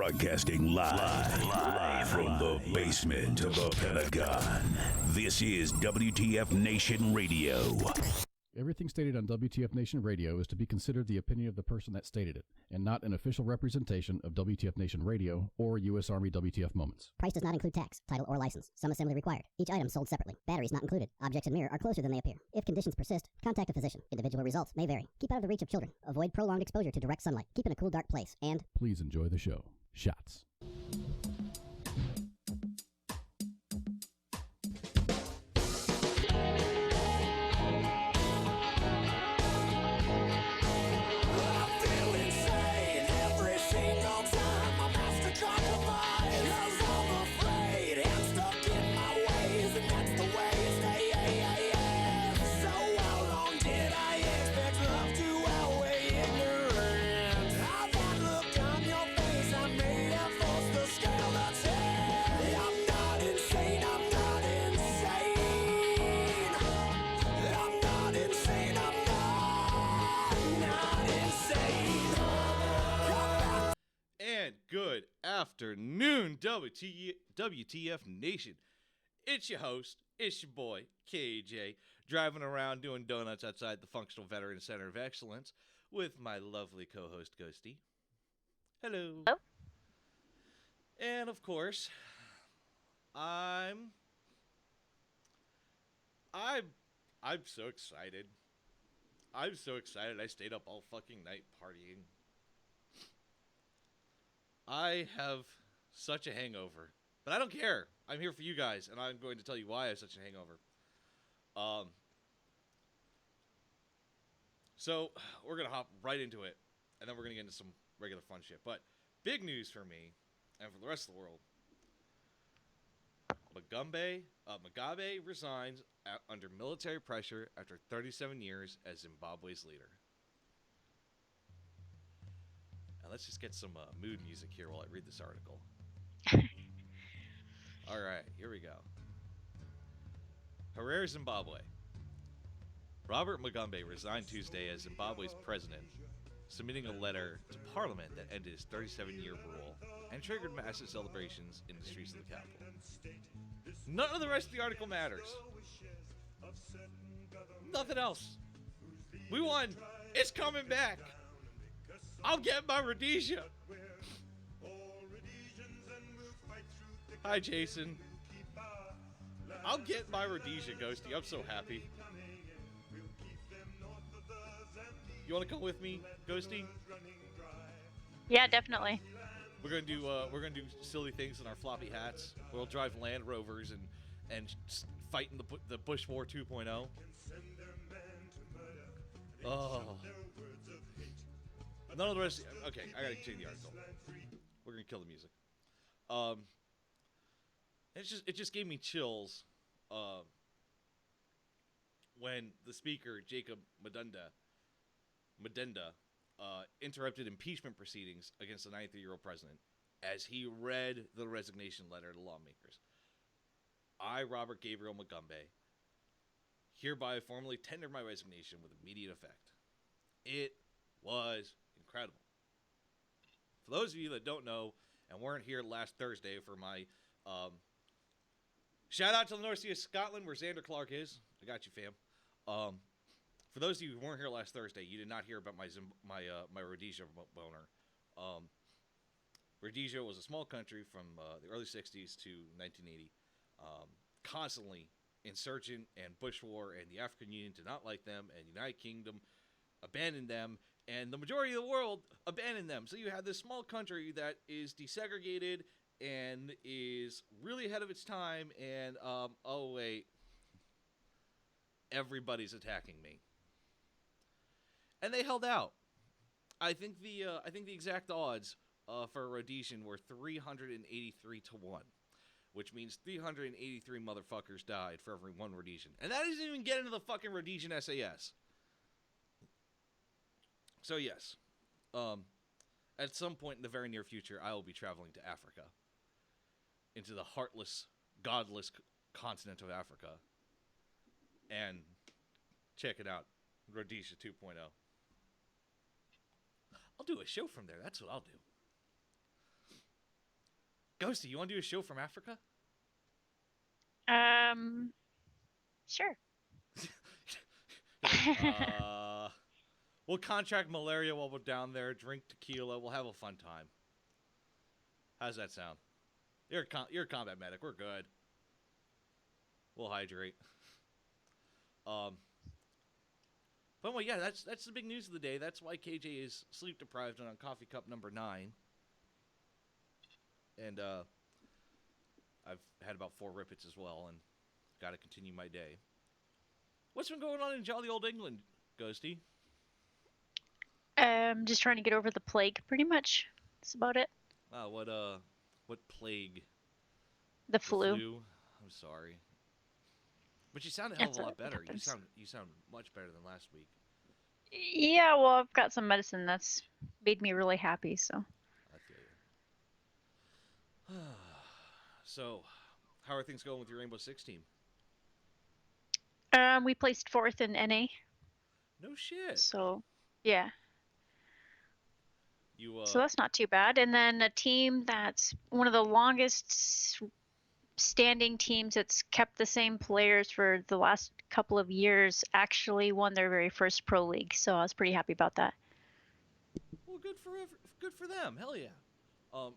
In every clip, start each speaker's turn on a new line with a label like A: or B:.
A: Broadcasting live from the basement of the Pentagon. This is WTF Nation Radio.
B: Everything stated on WTF Nation Radio is to be considered the opinion of the person that stated it, and not an official representation of WTF Nation Radio or U.S. Army WTF Moments.
C: Price does not include tax, title, or license. Some assembly required. Each item sold separately. Batteries not included. Objects in mirror are closer than they appear. If conditions persist, contact a physician. Individual results may vary. Keep out of the reach of children. Avoid prolonged exposure to direct sunlight. Keep in a cool, dark place. And
B: please enjoy the show. Shots.
D: Good afternoon, WTF Nation. It's your host, it's your boy, KJ, driving around doing donuts outside the Functional Veteran Center of Excellence with my lovely co-host, Ghosty. Hello.
E: Hello.
D: And, of course, I'm so excited. I'm so excited. I stayed up all fucking night partying. I have such a hangover, but I don't care. I'm here for you guys, and I'm going to tell you why I have such a hangover. So we're going to hop right into it, and then we're going to get into some regular fun shit. But big news for me, and for the rest of the world, Mugabe resigns under military pressure after 37 years as Zimbabwe's leader. Now let's just get some mood music here while I read this article. All right, here we go. Harare, Zimbabwe. Robert Mugabe resigned Tuesday as Zimbabwe's president, submitting a letter to parliament that ended his 37-year rule and triggered massive celebrations in the streets of the capital. None of the rest of the article matters. Nothing else. We won. It's coming back. I'll get my Rhodesia. Hi, Jason. I'll get my Rhodesia, Ghosty. I'm so happy. You want to come with me, Ghosty?
E: Yeah, definitely.
D: We're gonna do silly things in our floppy hats. We'll drive Land Rovers and fight in the Bush War 2.0. Oh. None of the rest. Okay, I gotta change the article. We're gonna kill the music. It just gave me chills. When the speaker Jacob Mudenda interrupted impeachment proceedings against the 93-year-old president as he read the resignation letter to lawmakers. I, Robert Gabriel Mugabe, hereby formally tender my resignation with immediate effect. It was incredible. For those of you that don't know and weren't here last Thursday for my shout out to the North Sea of Scotland where Xander Clark is. I got you, fam. For those of you who weren't here last Thursday, you did not hear about my Rhodesia boner. Rhodesia was a small country from the early 60s to 1980, constantly insurgent and Bush War, and the African Union did not like them, and the United Kingdom abandoned them, and the majority of the world abandoned them. So you have this small country that is desegregated and is really ahead of its time, and oh wait, everybody's attacking me. And they held out. I think the exact odds for a Rhodesian were 383 to 1, which means 383 motherfuckers died for every one Rhodesian. And that doesn't even get into the fucking Rhodesian SAS. So yes, at some point in the very near future, I will be traveling to Africa, into the heartless, godless continent of Africa, and check it out, Rhodesia 2.0. I'll do a show from there. That's what I'll do. Ghosty, you want to do a show from Africa?
E: Sure.
D: We'll contract malaria while we're down there, drink tequila, we'll have a fun time. How's that sound? You're a combat medic, we're good. We'll hydrate. But well, yeah, that's the big news of the day. That's why KJ is sleep deprived and on coffee cup number 9. And I've had about 4 rippets as well, and got to continue my day. What's been going on in jolly old England, Ghosty?
E: Just trying to get over the plague, pretty much. That's about it.
D: Wow, what plague?
E: The flu.
D: I'm sorry, but you sound a hell of a lot better. You
E: happens.
D: sound much better than last week.
E: Yeah, well, I've got some medicine that's made me really happy, so.
D: I feel you. So, how are things going with your Rainbow Six team?
E: We placed 4th in NA,
D: No shit.
E: so yeah.
D: You
E: So that's not too bad. And then a team that's one of the longest standing teams that's kept the same players for the last couple of years actually won their very first pro league. So I was pretty happy about that.
D: well, good for them. Hell yeah.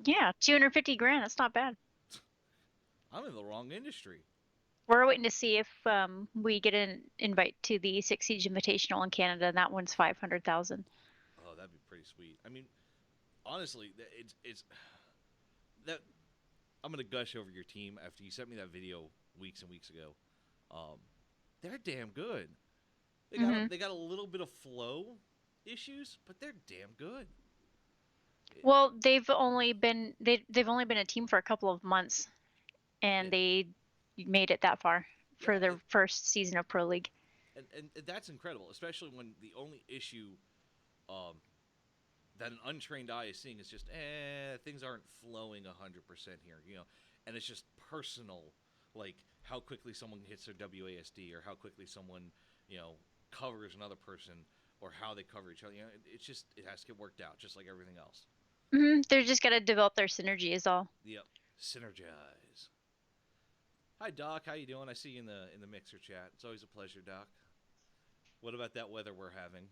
E: Yeah, 250 grand. That's not bad.
D: I'm in the wrong industry.
E: We're waiting to see if we get an invite to the Six Siege Invitational in Canada, and that one's 500,000.
D: Oh, that'd be pretty sweet. I mean, honestly, it's that I'm gonna gush over your team after you sent me that video weeks and weeks ago. They're damn good. They got a little bit of flow issues, but they're damn good.
E: Well, they've only been a team for a couple of months, and
D: Yeah.
E: they made it that far for
D: Yeah,
E: their first season of Pro League.
D: And that's incredible, especially when the only issue that an untrained eye is seeing is just things aren't flowing 100% here, and it's just personal, like how quickly someone hits their WASD or how quickly someone covers another person or how they cover each other. It has to get worked out just like everything else.
E: They're just got to develop their synergy is all.
D: Yep, synergize. Hi Doc, how you doing? I see you in the mixer chat. It's always a pleasure, Doc. What about that weather we're having?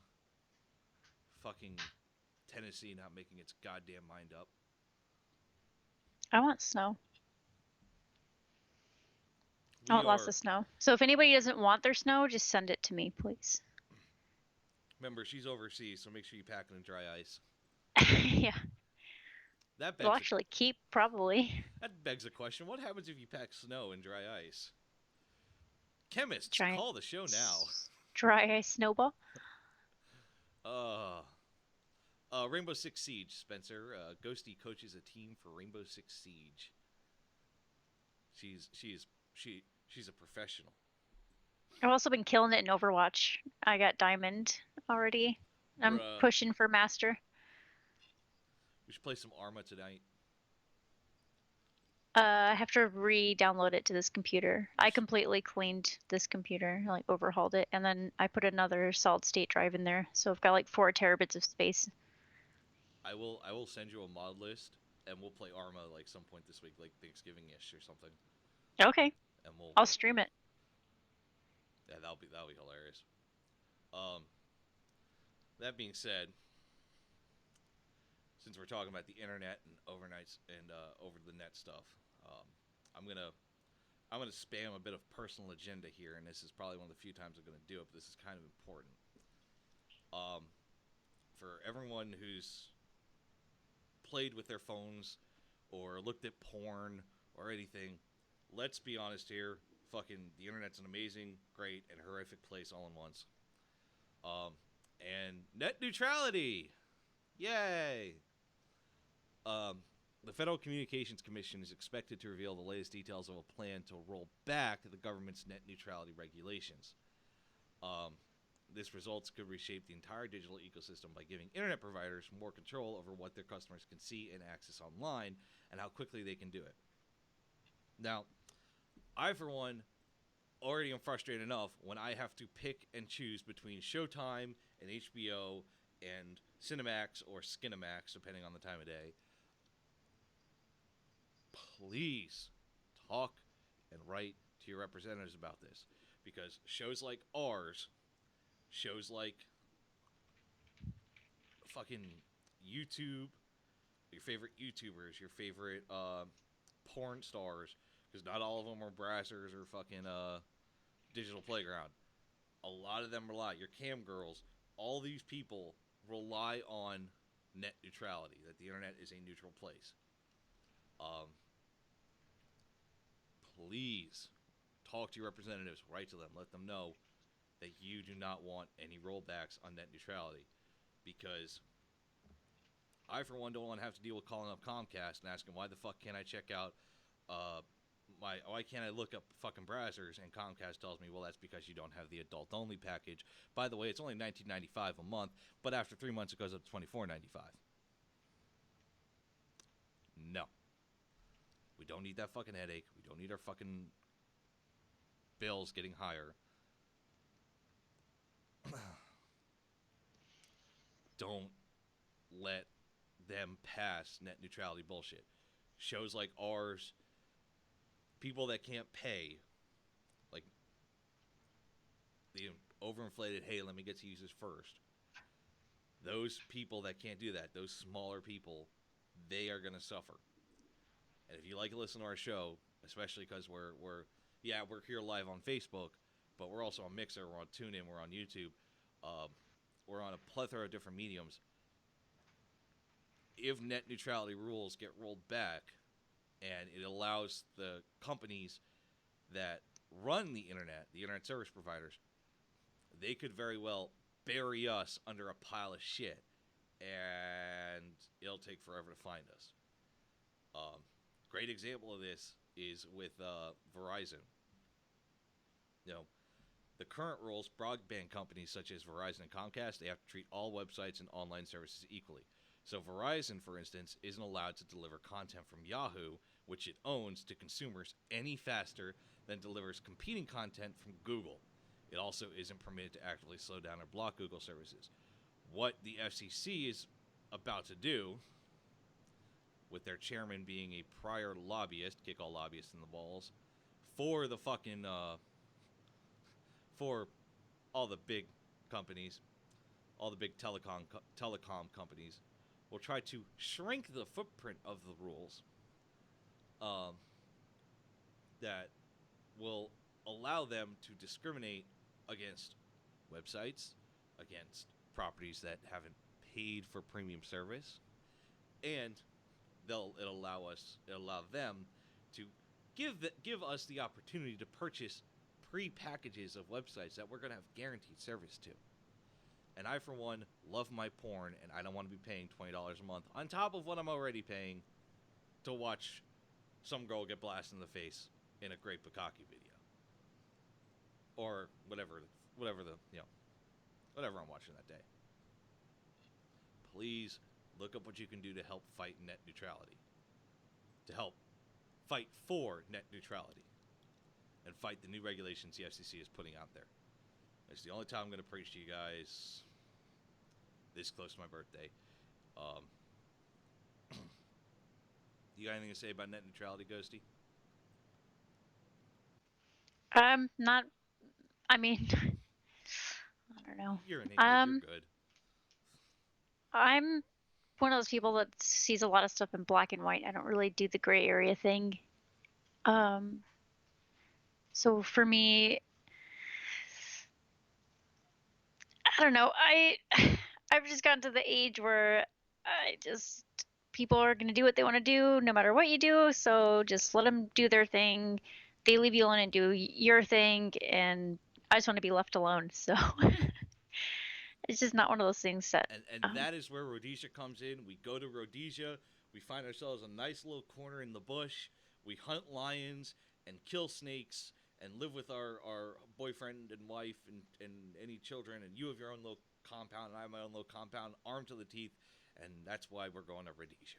D: Fucking Tennessee not making its goddamn mind up.
E: I want snow. I want lots of snow. So if anybody doesn't want their snow, just send it to me, please.
D: Remember, she's overseas, so make sure you pack it in dry ice.
E: Yeah.
D: That
E: We'll actually keep, probably.
D: That begs a question. What happens if you pack snow in dry ice? Chemists,
E: Giant
D: call the show now.
E: Dry ice snowball.
D: Rainbow Six Siege, Spencer. Ghosty coaches a team for Rainbow Six Siege. She's a professional.
E: I've also been killing it in Overwatch. I got Diamond already. I'm pushing for Master.
D: We should play some Arma tonight.
E: I have to re-download it to this computer. I completely cleaned this computer, like overhauled it, and then I put another solid state drive in there. So I've got like 4 terabits of space.
D: I will send you a mod list, and we'll play Arma like some point this week, like Thanksgiving-ish or something.
E: Okay.
D: And
E: I'll stream it.
D: Yeah, that'll be hilarious. That being said, since we're talking about the internet and overnights and over the net stuff, I'm gonna spam a bit of personal agenda here, and this is probably one of the few times I'm gonna do it, but this is kind of important. For everyone who's played with their phones or looked at porn or anything, let's be honest here. Fucking the internet's an amazing, great, and horrific place all in once. And net neutrality, yay! The Federal Communications Commission is expected to reveal the latest details of a plan to roll back the government's net neutrality regulations. This results could reshape the entire digital ecosystem by giving internet providers more control over what their customers can see and access online and how quickly they can do it. Now, I, for one, already am frustrated enough when I have to pick and choose between Showtime and HBO and Cinemax or Skinemax, depending on the time of day. please talk and write to your representatives about this, because shows like ours, shows like fucking YouTube, your favorite YouTubers, your favorite porn stars, because not all of them are Brazzers or fucking Digital Playground. A lot of them rely, your cam girls, all these people rely on net neutrality, that the internet is a neutral place. Please talk to your representatives, write to them, let them know that you do not want any rollbacks on net neutrality, because I, for one, don't want to have to deal with calling up Comcast and asking why the fuck can't I check out why can't I look up fucking Brazzers, and Comcast tells me, well, that's because you don't have the adult only package. By the way, it's only $19.95 a month, but after 3 months it goes up to $24.95. No. We don't need that fucking headache. We don't need our fucking bills getting higher. Don't let them pass net neutrality bullshit. Shows like ours, people that can't pay, like the overinflated, hey, let me get to use this first. Those people that can't do that, those smaller people, they are going to suffer. And if you like to listen to our show, especially because we're here live on Facebook, but we're also on Mixer, we're on TuneIn, we're on YouTube, we're on a plethora of different mediums. If net neutrality rules get rolled back, and it allows the companies that run the internet service providers, they could very well bury us under a pile of shit, and it'll take forever to find us. Great example of this is with Verizon. You know, the current rules, broadband companies such as Verizon and Comcast, they have to treat all websites and online services equally. So Verizon, for instance, isn't allowed to deliver content from Yahoo, which it owns, to consumers any faster than delivers competing content from Google. It also isn't permitted to actively slow down or block Google services. What the FCC is about to do, with their chairman being a prior lobbyist, kick all lobbyists in the balls, for the fucking, for all the big companies, all the big telecom companies, will try to shrink the footprint of the rules that will allow them to discriminate against websites, against properties that haven't paid for premium service, and it'll allow them to give us the opportunity to purchase pre-packages of websites that we're going to have guaranteed service to. And I, for one, love my porn, and I don't want to be paying $20 a month on top of what I'm already paying to watch some girl get blasted in the face in a great bukkake video, or whatever I'm watching that day. Please look up what you can do to help fight net neutrality, to help fight for net neutrality, and fight the new regulations the FCC is putting out there. It's the only time I'm going to preach to you guys this close to my birthday. You got anything to say about net neutrality, Ghosty?
E: Not. I mean, I don't know.
D: You're an English, you're good.
E: I'm one of those people that sees a lot of stuff in black and white. I don't really do the gray area thing. So for me, I don't know. I've just gotten to the age where people are going to do what they want to do no matter what you do. So just let them do their thing. They leave you alone and do your thing. And I just want to be left alone. So it's just not one of those things that.
D: And that is where Rhodesia comes in. We go to Rhodesia. We find ourselves a nice little corner in the bush. We hunt lions and kill snakes and live with our boyfriend and wife and any children. And you have your own little compound, and I have my own little compound, armed to the teeth. And that's why we're going to Rhodesia.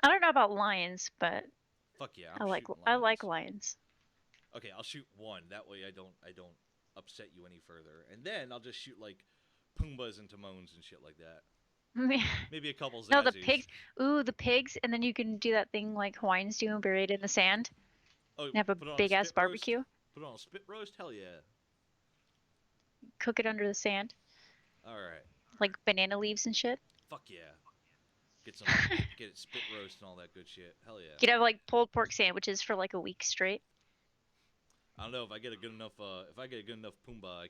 E: I don't know about lions, but
D: fuck yeah,
E: I like lions.
D: Okay, I'll shoot one. That way I don't upset you any further. And then I'll just shoot like Pumbas and Timons and shit like that. Maybe a couple
E: No, the
D: Zazus.
E: pigs. Ooh, the pigs, and then you can do that thing like Hawaiians do and bury it in the sand
D: Oh,
E: and have a
D: put it on a
E: big ass
D: spit roast?
E: barbecue.
D: Put it on a spit roast? Hell yeah.
E: Cook it under the sand,
D: All right.
E: like banana leaves and shit.
D: Fuck yeah. Get it spit roast and all that good shit. Hell yeah.
E: You'd have like pulled pork sandwiches for like a week straight.
D: I don't know if I get a good enough pumbaa,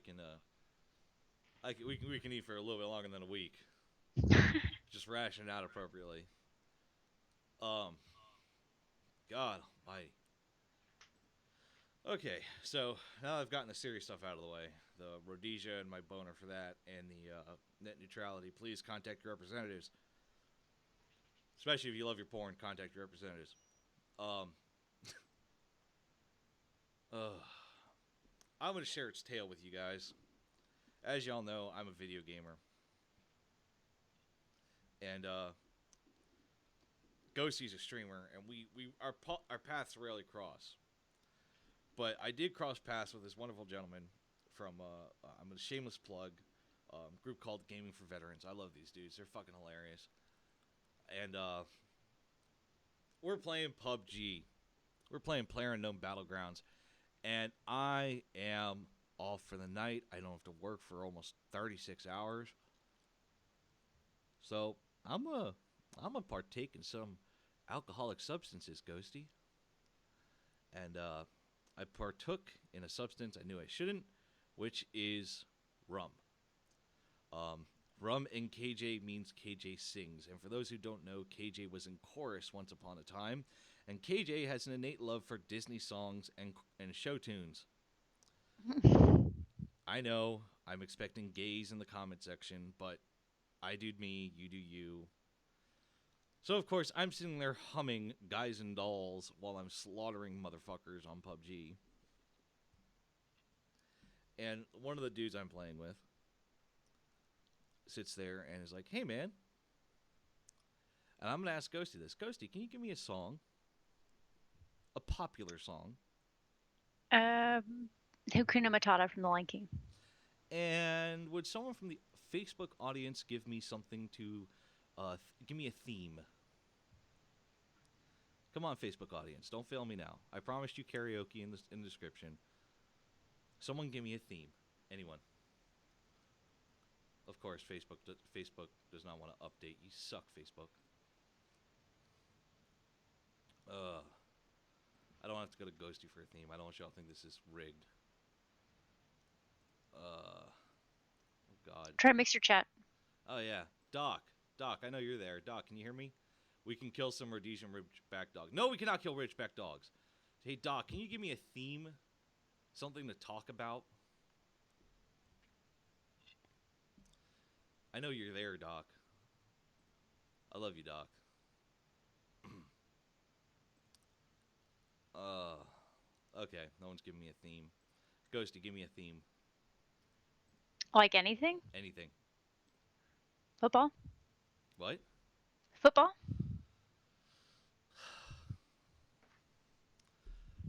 D: we can eat for a little bit longer than a week. Just ration it out appropriately. God almighty. Okay, so now I've gotten the serious stuff out of the way, the Rhodesia and my boner for that, and the net neutrality, please contact your representatives. Especially if you love your porn, contact your representatives. I'm going to share its tale with you guys. As y'all know, I'm a video gamer. And Ghosty's a streamer, and our paths rarely cross. But I did cross paths with this wonderful gentleman from, I'm a shameless plug, group called Gaming for Veterans. I love these dudes. They're fucking hilarious. And we're playing PUBG. We're playing PlayerUnknown Battlegrounds. And I am off for the night. I don't have to work for almost 36 hours. So I'm a partake in some alcoholic substances, Ghosty. And I partook in a substance I knew I shouldn't, which is rum. Rum in KJ means KJ sings. And for those who don't know, KJ was in chorus once upon a time. And KJ has an innate love for Disney songs and show tunes. I know I'm expecting gays in the comment section, but I do me, you do you. So, of course, I'm sitting there humming Guys and Dolls while I'm slaughtering motherfuckers on PUBG. And one of the dudes I'm playing with sits there and is like, hey, man. And I'm going to ask Ghosty this. Ghosty, can you give me a song? A popular song.
E: Hakuna Matata from The Lion King.
D: And would someone from the Facebook audience give me something to, give me a theme? Come on, Facebook audience, don't fail me now. I promised you karaoke in the description. Someone give me a theme. Anyone? Of course, Facebook does not want to update. You suck, Facebook. I don't have to go to Ghosty for a theme. I don't want y'all to think this is rigged. Oh, God.
E: Try Mixer Chat.
D: Oh, yeah. Doc, I know you're there. Doc, can you hear me? We can kill some Rhodesian Ridgeback dogs. No, we cannot kill Ridgeback dogs. Hey, Doc, can you give me a theme? Something to talk about? I know you're there, Doc. I love you, Doc. Okay, no one's giving me a theme. Ghosty, give me a theme.
E: Like anything?
D: Anything.
E: Football?
D: What?
E: Football?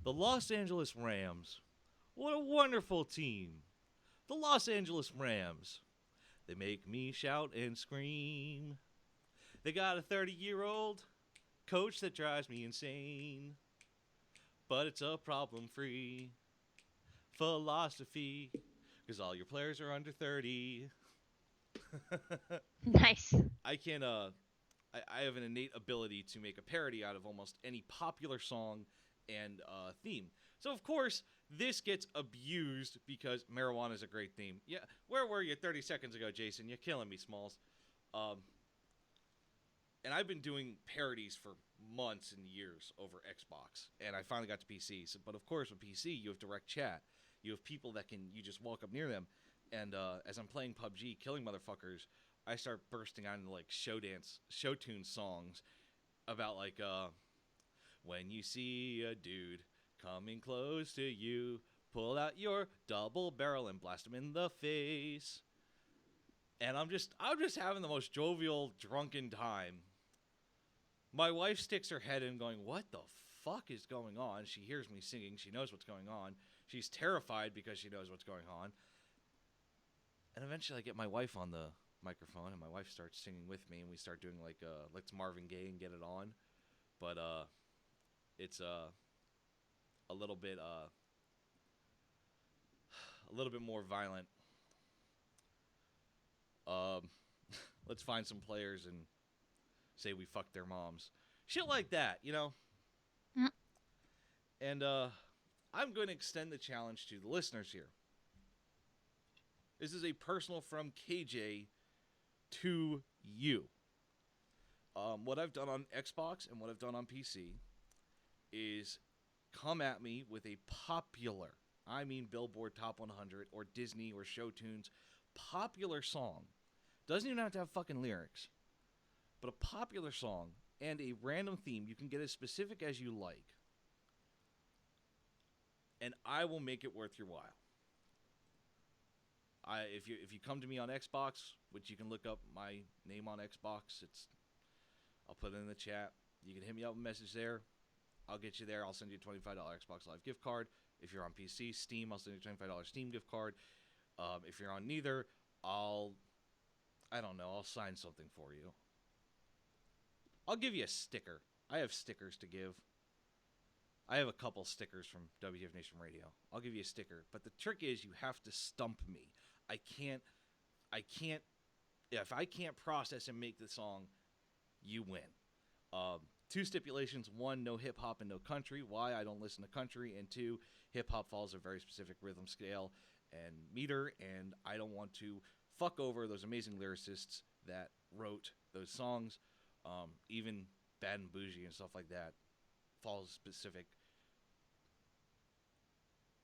D: The Los Angeles Rams. What a wonderful team. The Los Angeles Rams. They make me shout and scream. They got a 30-year-old coach that drives me insane. But it's a problem-free philosophy. Because all your players are under 30.
E: Nice.
D: I can, I have an innate ability to make a parody out of almost any popular song and theme. So, of course, this gets abused because marijuana is a great theme. Yeah, where were you 30 seconds ago, Jason? You're killing me, Smalls. And I've been doing parodies for months and years over Xbox, and I finally got to PC. So, but, of course, with PC, you have direct chat. You have people that you just walk up near them. And as I'm playing PUBG, killing motherfuckers, I start bursting out into, like, show tune songs about, like, when you see a dude coming close to you, pull out your double barrel and blast him in the face. And I'm just having the most jovial, drunken time. My wife sticks her head in going, what the fuck is going on? She hears me singing. She knows what's going on. She's terrified because she knows what's going on. And eventually I get my wife on the microphone, and my wife starts singing with me, and we start doing like let's Marvin Gaye and Get It On, but it's a little bit more violent. Let's find some players and say we fucked their moms, shit like that, you know.
E: Mm.
D: And I'm going to extend the challenge to the listeners here. This is a personal from KJ to you. What I've done on Xbox and what I've done on PC is come at me with a popular, I mean Billboard Top 100 or Disney or Showtunes, popular song. Doesn't even have to have fucking lyrics. But a popular song and a random theme. You can get as specific as you like. And I will make it worth your while. If you come to me on Xbox, which you can look up my name on Xbox, I'll put it in the chat. You can hit me up with a message there. I'll get you there. I'll send you a $25 Xbox Live gift card. If you're on PC, Steam, I'll send you a $25 Steam gift card. If you're on neither, I'll sign something for you. I'll give you a sticker. I have stickers to give. I have a couple stickers from WTF Nation Radio. I'll give you a sticker. But the trick is you have to stump me. I can't, if I can't process and make the song, you win. 2 stipulations. 1, no hip-hop and no country. Why? I don't listen to country. And 2, hip-hop follows a very specific rhythm scale and meter, and I don't want to fuck over those amazing lyricists that wrote those songs. Even Bad and Bougie and stuff like that follows a specific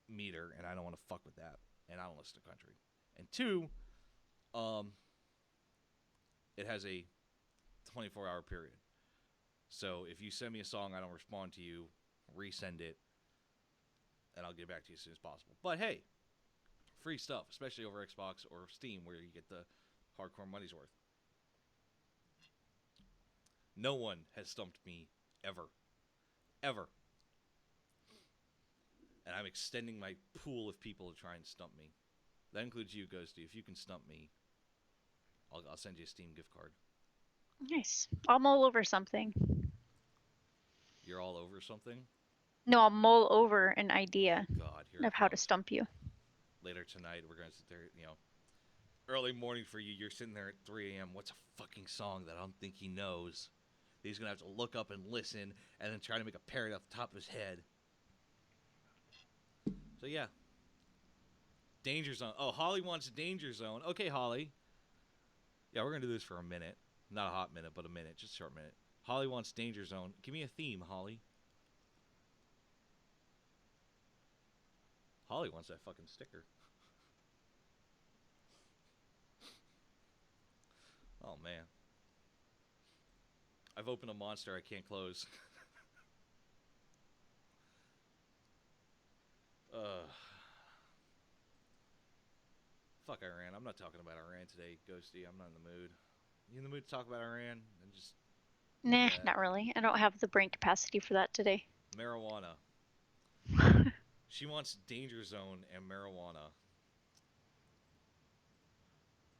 D: meter, and I don't want to fuck with that, and I don't listen to country. And 2, it has a 24-hour period. So if you send me a song, I don't respond to you, resend it, and I'll get back to you as soon as possible. But hey, free stuff, especially over Xbox or Steam, where you get the hardcore money's worth. No one has stumped me ever. Ever. And I'm extending my pool of people to try and stump me. That includes you, Ghosty. If you can stump me, I'll send you a Steam gift card.
E: Nice. I'll mull over something.
D: You're all over something?
E: No, I'll mull over an idea
D: God, here
E: of how to stump you.
D: Later tonight, we're going to sit there, early morning for you. You're sitting there at 3 a.m. What's a fucking song that I don't think he knows? He's going to have to look up and listen and then try to make a parody off the top of his head. So, yeah. Danger Zone. Oh, Holly wants Danger Zone. Okay, Holly. Yeah, we're going to do this for a minute. Not a hot minute, but a minute. Just a short minute. Holly wants Danger Zone. Give me a theme, Holly. Holly wants that fucking sticker. Oh, man. I've opened a monster I can't close. Fuck Iran. I'm not talking about Iran today, Ghosty. I'm not in the mood. You in the mood to talk about Iran? And just
E: Nah, not really. I don't have the brain capacity for that today.
D: marijuana. She wants Danger Zone and marijuana.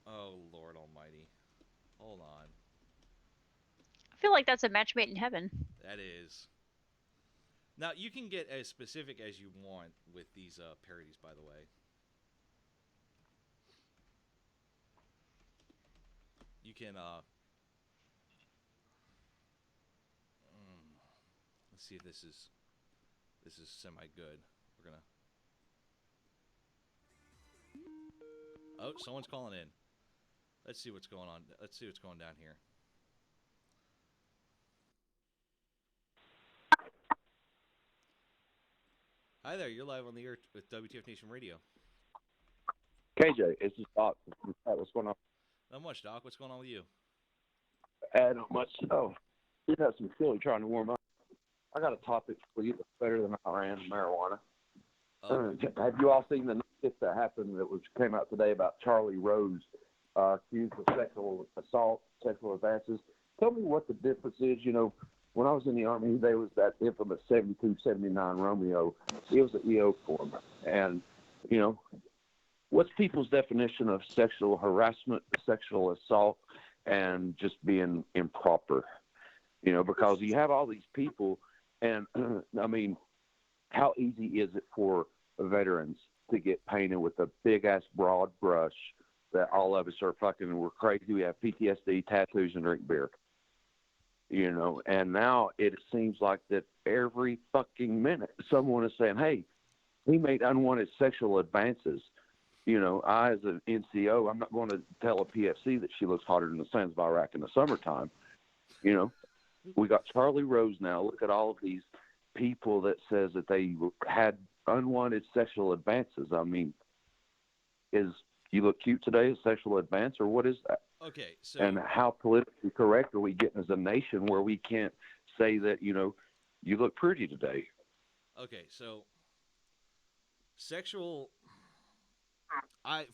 D: Oh, Lord Almighty. Hold on.
E: I feel like that's a match made in heaven.
D: That is. Now, you can get as specific as you want with these parodies, by the way. You can, let's see if this is semi-good. We're gonna... Oh, someone's calling in. Let's see what's going on. Let's see what's going down here. Hi there, you're live on the air with WTF Nation Radio.
F: KJ, it's just Doc. What's going on?
D: Not much, Doc. What's going on with you?
F: Not much. Oh, you have some chili trying to warm up. I got a topic for you that's better than Iran and marijuana. Have you all seen the notice that happened that came out today about Charlie Rose accused of sexual assault, sexual advances? Tell me what the difference is. You know, when I was in the Army, there was that infamous 72-79 Romeo. It was an EO form. And, you know, what's people's definition of sexual harassment, sexual assault, and just being improper? You know, because you have all these people, and I mean, how easy is it for veterans to get painted with a big ass broad brush that all of us are fucking, we're crazy, we have PTSD, tattoos, and drink beer? You know, and now it seems like that every fucking minute someone is saying, hey, he made unwanted sexual advances. You know, I, as an NCO, I'm not going to tell a PFC that she looks hotter than the sands of Iraq in the summertime. You know, we got Charlie Rose now. Look at all of these people that says that they had unwanted sexual advances. I mean, is you look cute today a sexual advance, or what is that?
D: Okay, so
F: And how politically correct are we getting as a nation where we can't say that, you know, you look pretty today?
D: okay, so sexual.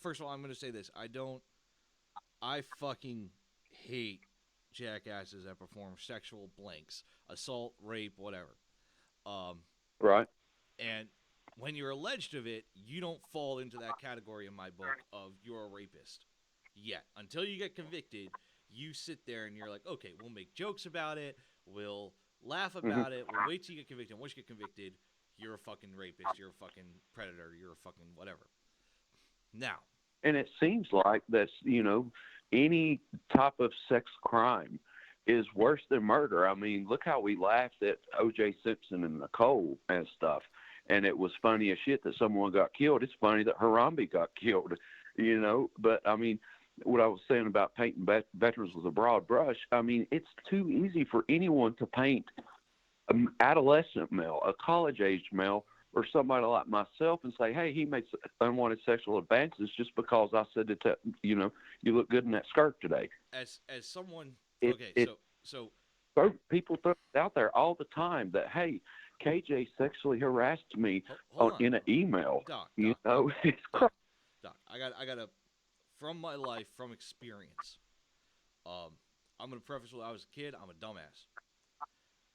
D: First of all, I'm going to say this. I fucking hate jackasses that perform sexual blanks, assault, rape, whatever.
F: Right.
D: And when you're alleged of it, you don't fall into that category in my book of you're a rapist. Yet. Until you get convicted, you sit there and you're like, okay, we'll make jokes about it, we'll laugh about it, we'll wait till you get convicted. And once you get convicted, you're a fucking rapist, you're a fucking predator, you're a fucking whatever. Now.
F: And it seems like that's, you know, any type of sex crime is worse than murder. I mean, look how we laughed at O.J. Simpson and Nicole and stuff. And it was funny as shit that someone got killed. It's funny that Harambe got killed, you know. But, I mean, what I was saying about painting veterans with a broad brush, I mean, it's too easy for anyone to paint an adolescent male, a college-aged male, or somebody like myself and say, hey, he made unwanted sexual advances just because I said that, you know, you look good in that skirt today.
D: As someone,
F: so people throw it out there all the time that, hey, KJ sexually harassed me in an email.
D: Doc,
F: you know, it's crazy.
D: Doc, I got a from my life, from experience. I'm gonna preface with I was a kid. I'm a dumbass,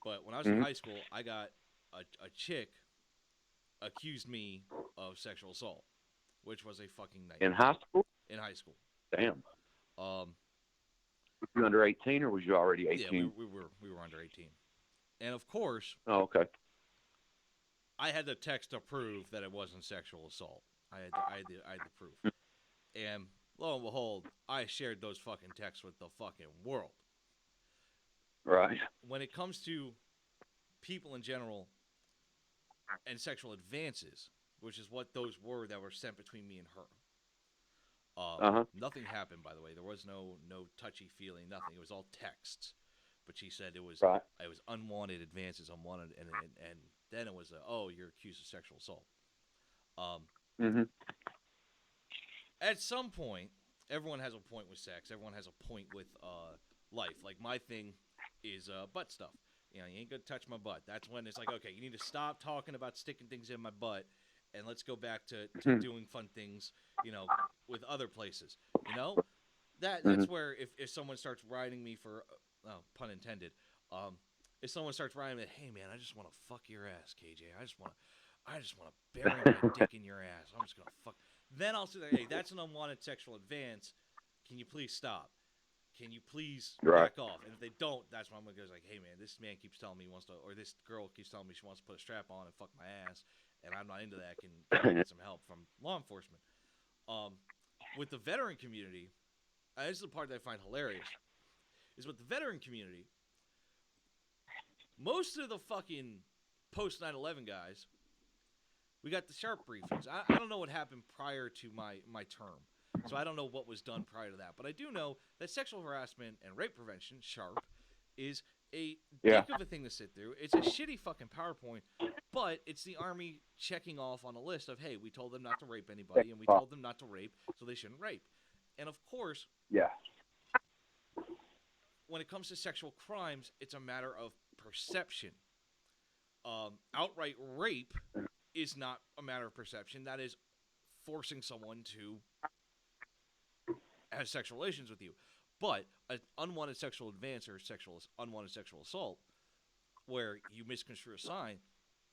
D: but when I was in high school, I got a chick accused me of sexual assault, which was a fucking nightmare.
F: In high school?
D: In high school.
F: Damn.
D: Was
F: you under 18 or was you already 18?
D: Yeah, we were under 18, and of course.
F: Oh, okay.
D: I had the text to prove that it wasn't sexual assault. I had the proof, and lo and behold, I shared those fucking texts with the fucking world.
F: Right.
D: When it comes to people in general and sexual advances, which is what those were that were sent between me and her. Nothing happened, by the way. There was no touchy feeling, nothing. It was all texts. But she said it was unwanted advances, unwanted, and then it was you're accused of sexual assault. At some point, everyone has a point with sex. Everyone has a point with life. Like my thing is butt stuff. You know, you ain't gonna touch my butt. That's when it's like, okay, you need to stop talking about sticking things in my butt, and let's go back to doing fun things, you know, with other places. You know, that's where if someone starts riding me for, pun intended, if someone starts riding me, hey man, I just want to fuck your ass, KJ. I just want to bury my dick in your ass. I'm just gonna fuck. Then I'll say, hey, that's an unwanted sexual advance. Can you please stop? Can you please back off? And if they don't, that's when I'm going to go like, hey, man, this man keeps telling me he wants to, or this girl keeps telling me she wants to put a strap on and fuck my ass, and I'm not into that. Can I get some help from law enforcement? With the veteran community, this is the part that I find hilarious, is with the veteran community, most of the fucking post 9/11 guys, we got the sharp briefings. I don't know what happened prior to my term. So I don't know what was done prior to that. But I do know that sexual harassment and rape prevention, SHARP, is a dick of a thing to sit through. It's a shitty fucking PowerPoint, but it's the Army checking off on a list of, hey, we told them not to rape anybody, and we told them not to rape, so they shouldn't rape. And, of course, when it comes to sexual crimes, it's a matter of perception. Outright rape is not a matter of perception. That is forcing someone to have sexual relations with you. But an unwanted sexual advance or unwanted sexual assault, where you misconstrue a sign,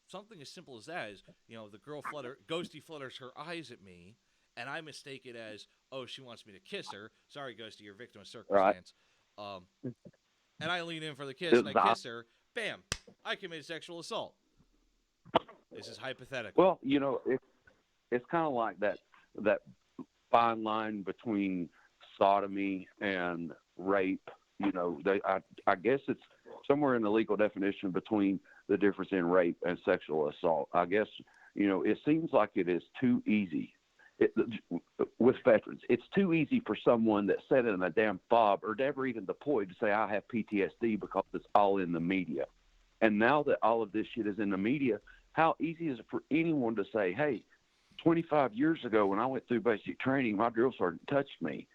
D: something as simple as that is, you know, the girl ghosty flutters her eyes at me, and I mistake it as, oh, she wants me to kiss her. Sorry, Ghosty, you're a victim of circumstance. And I lean in for the kiss, and I kiss her. Bam! I committed sexual assault. This is hypothetical.
F: Well, it's kind of like that fine line between sodomy and rape. I guess it's somewhere in the legal definition between the difference in rape and sexual assault. I guess, it seems like it is too easy with veterans. It's too easy for someone that sat in a damn fob or never even deployed to say, I have PTSD, because it's all in the media. And now that all of this shit is in the media, how easy is it for anyone to say, hey, 25 years ago when I went through basic training, my drill sergeant touched me.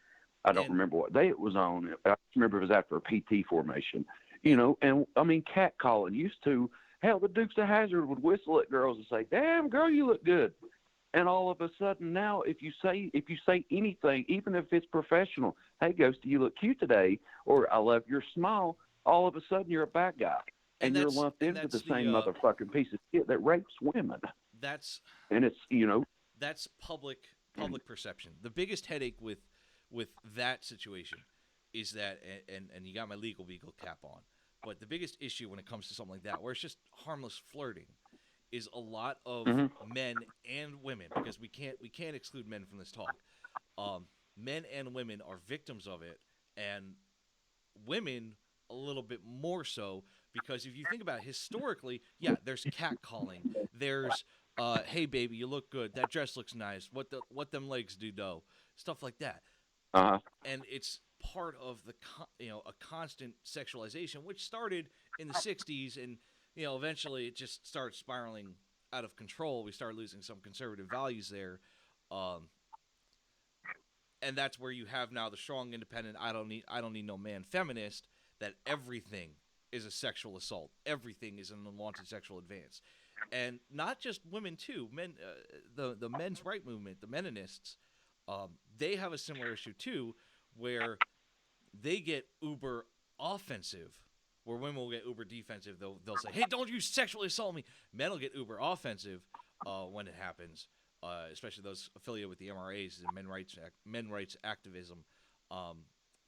F: I don't remember what day it was on. I remember it was after a PT formation, and I mean, catcalling used to, hell, the Dukes of Hazzard would whistle at girls and say, damn, girl, you look good. And all of a sudden now, if you say anything, even if it's professional, hey, Ghosty, you look cute today, or I love your smile, all of a sudden you're a bad guy. And you're lumped into the same motherfucking piece of shit that rapes women.
D: That's public perception. The biggest headache with that situation is that, and you got my legal beagle cap on, but the biggest issue when it comes to something like that, where it's just harmless flirting, is a lot of men and women, because we can't exclude men from this talk. Men and women are victims of it, and women a little bit more so, because if you think about it, historically, yeah, there's catcalling, there's hey baby, you look good, that dress looks nice, what them legs do though, stuff like that. And it's part of the a constant sexualization, which started in the 60s, and eventually it just started spiraling out of control. We started losing some conservative values there, and that's where you have now the strong, independent, I don't need no man feminist, that everything is a sexual assault, everything is an unwanted sexual advance. And not just women too, men, the men's right movement, the Menonists, they have a similar issue too, where they get uber offensive, where women will get uber defensive. They'll say, hey, don't you sexually assault me. Men will get uber offensive when it happens, especially those affiliated with the MRAs and men rights activism,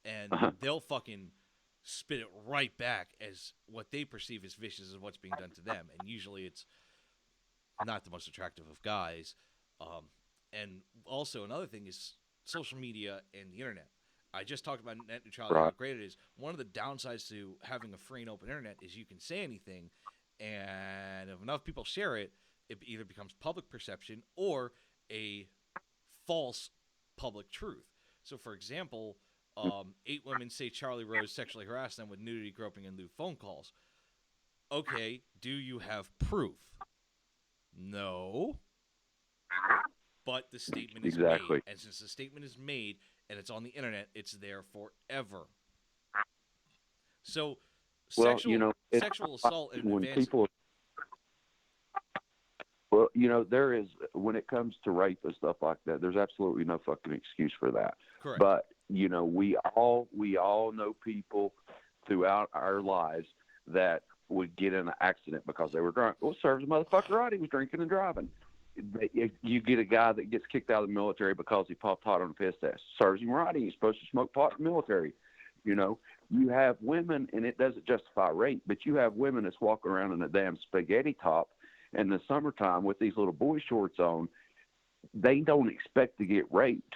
D: and they'll fucking spit it right back as what they perceive as vicious as what's being done to them. And usually it's not the most attractive of guys. And also another thing is social media and the internet. I just talked about net neutrality, how great it is. One of the downsides to having a free and open internet is you can say anything, and if enough people share it, it either becomes public perception or a false public truth. So, for example, 8 women say Charlie Rose sexually harassed them with nudity, groping, and lewd phone calls. Okay, do you have proof? No. But the statement is made. And since the statement is made and it's on the internet, it's there forever. So, sexual assault and advanced...
F: Well, there is, when it comes to rape and stuff like that, there's absolutely no fucking excuse for that.
D: Correct.
F: But, we all know people throughout our lives that would get in an accident because they were drunk. Well, serves a motherfucker right. He was drinking and driving. You get a guy that gets kicked out of the military because he popped hot on a piss test. Serves him right. He's supposed to smoke pot in the military. You have women, and it doesn't justify rape, but you have women that's walking around in a damn spaghetti top in the summertime with these little boy shorts on. They don't expect to get raped.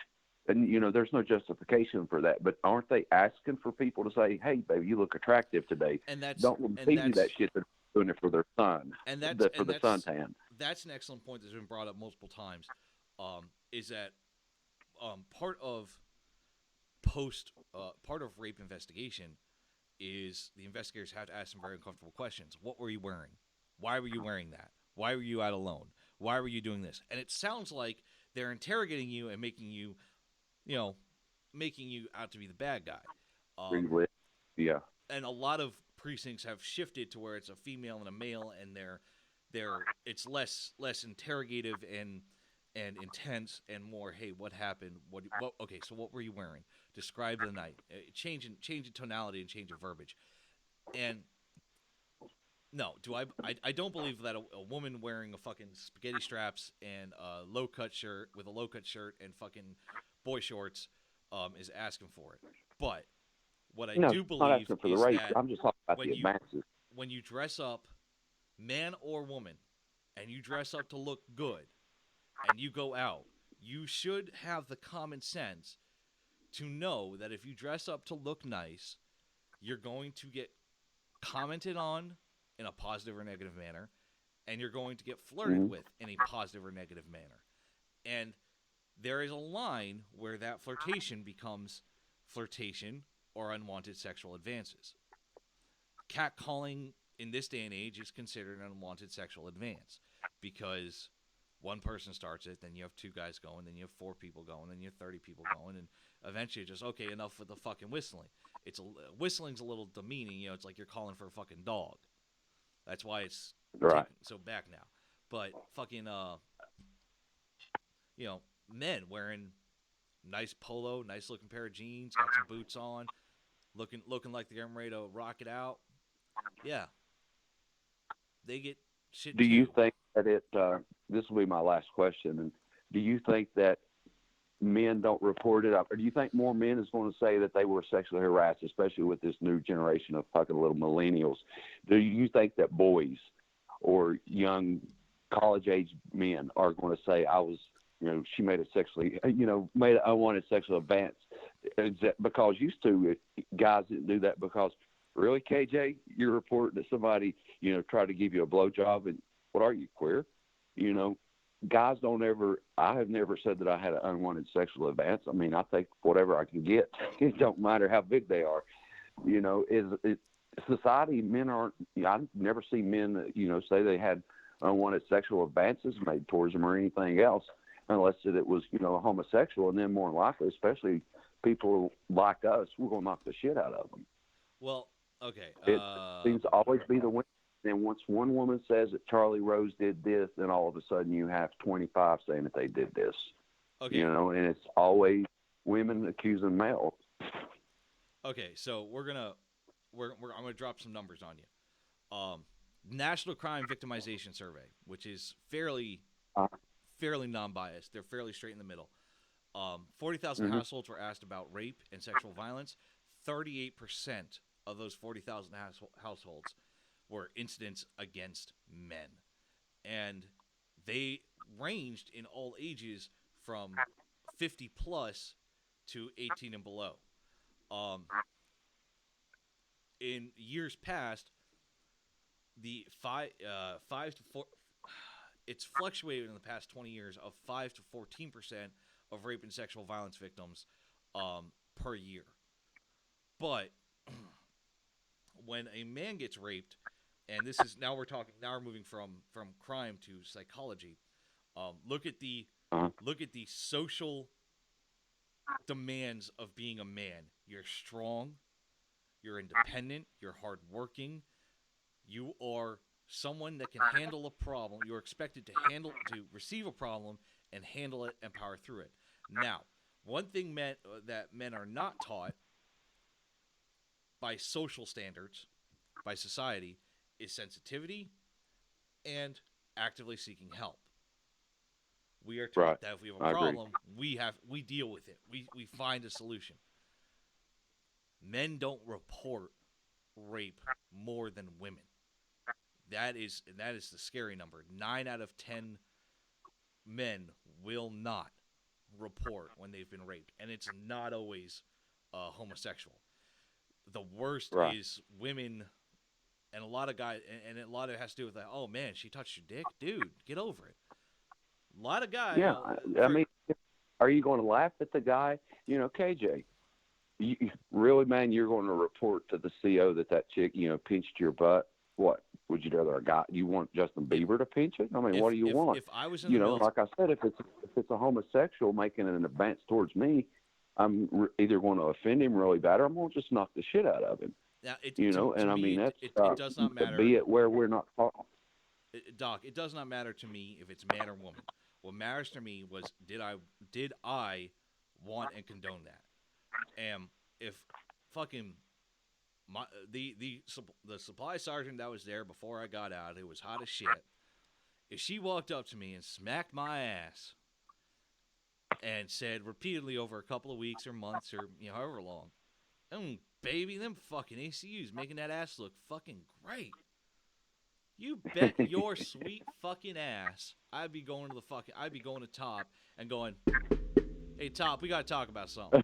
F: And, there's no justification for that. But aren't they asking for people to say, hey, baby, you look attractive today?
D: And
F: don't feed you that shit. They're doing it for their son.
D: And
F: for the suntan.
D: That's an excellent point that's been brought up multiple times, is that part of rape investigation is the investigators have to ask some very uncomfortable questions. What were you wearing? Why were you wearing that? Why were you out alone? Why were you doing this? And it sounds like they're interrogating you and making you out to be the bad guy.
F: Yeah.
D: And a lot of precincts have shifted to where it's a female and a male, and it's less interrogative and intense and more, hey, what happened? Okay, so what were you wearing? Describe the night. Change in tonality and change in verbiage. And No, I don't believe that a woman wearing a fucking spaghetti straps and a low-cut shirt and fucking boy shorts is asking for it. But what I
F: No,
D: do
F: I'm not
D: believe
F: asking for the
D: is
F: race.
D: that
F: I'm just talking about
D: when
F: the
D: you
F: advances.
D: when you dress up, man or woman, and you dress up to look good, and you go out, you should have the common sense to know that if you dress up to look nice, you're going to get commented on in a positive or negative manner, and you're going to get flirted with in a positive or negative manner. And there is a line where that flirtation becomes flirtation or unwanted sexual advances. Catcalling in this day and age is considered an unwanted sexual advance because one person starts it, then you have 2 guys going, then you have 4 people going, then you have 30 people going, and eventually it's just, okay, enough with the fucking whistling. Whistling's a little demeaning, it's like you're calling for a fucking dog. That's why it's
F: Right.
D: taken so back now. But fucking, men wearing nice polo, nice looking pair of jeans, got some boots on, looking like they're getting ready to rock it out. Yeah. They get shit
F: Do
D: too.
F: you think that this will be my last question, and do you think that men don't report it up, or do you think more men is going to say that they were sexually harassed, especially with this new generation of fucking little millennials? Do you think that boys or young college-age men are going to say, she made a sexually, made an unwanted sexual advance? Is that because used to guys didn't do that because, really, KJ, you're reporting that somebody, tried to give you a blowjob, and what are you, queer? Guys I have never said that I had an unwanted sexual advance. I mean, I take whatever I can get. It don't matter how big they are. Society, men aren't, I've never seen men that, say they had unwanted sexual advances made towards them or anything else, unless that it was, homosexual. And then more than likely, especially people like us, we're going to knock the shit out of them.
D: Well, okay.
F: It seems to always be the women. And once one woman says that Charlie Rose did this, then all of a sudden you have 25 saying that they did this.
D: Okay.
F: And it's always women accusing male.
D: Okay, so I'm gonna drop some numbers on you. National Crime Victimization Survey, which is fairly non-biased. They're fairly straight in the middle. 40,000 households were asked about rape and sexual violence. 38% of those 40,000 households were incidents against men. And they ranged in all ages from 50 plus to 18 and below. In years past, the 5 to 4, it's fluctuated in the past 20 years of 5 to 14% of rape and sexual violence victims per year. But when a man gets raped, and this is now we're moving from crime to psychology. Look at the social demands of being a man. You're strong, you're independent, you're hardworking, you are someone that can handle a problem. You're expected to receive a problem and handle it and power through it. Now, one thing that men are not taught by social standards, by society, is sensitivity and actively seeking help. We are taught that if we have a problem, we deal with it. We find a solution. Men don't report rape more than women. That is the scary number. 9 out of 10 men will not report when they've been raped, and it's not always homosexual. The worst is women. And a lot of guys, and a lot of it has to do with that. Oh man, she touched your dick, dude. Get over it. A lot of guys.
F: Yeah, I mean, are you going to laugh at the guy? KJ, really, man, you're going to report to the CO that chick, pinched your butt. What would you rather? You want Justin Bieber to pinch it? I mean, what do you want?
D: If I was in the military,
F: like I said, if it's a homosexual making an advance towards me, I'm either going to offend him really bad, or I'm going to just knock the shit out of him.
D: Now,
F: I mean, that's
D: it does not matter.
F: Be it where we're not taught.
D: Doc, it does not matter to me if it's man or woman. What matters to me was did I want and condone that? And if fucking the supply sergeant that was there before I got out, who was hot as shit, if she walked up to me and smacked my ass and said repeatedly over a couple of weeks or months or however long, baby, them fucking ACUs making that ass look fucking great. You bet your sweet fucking ass I'd be going to Top and going, hey Top, we gotta talk about something.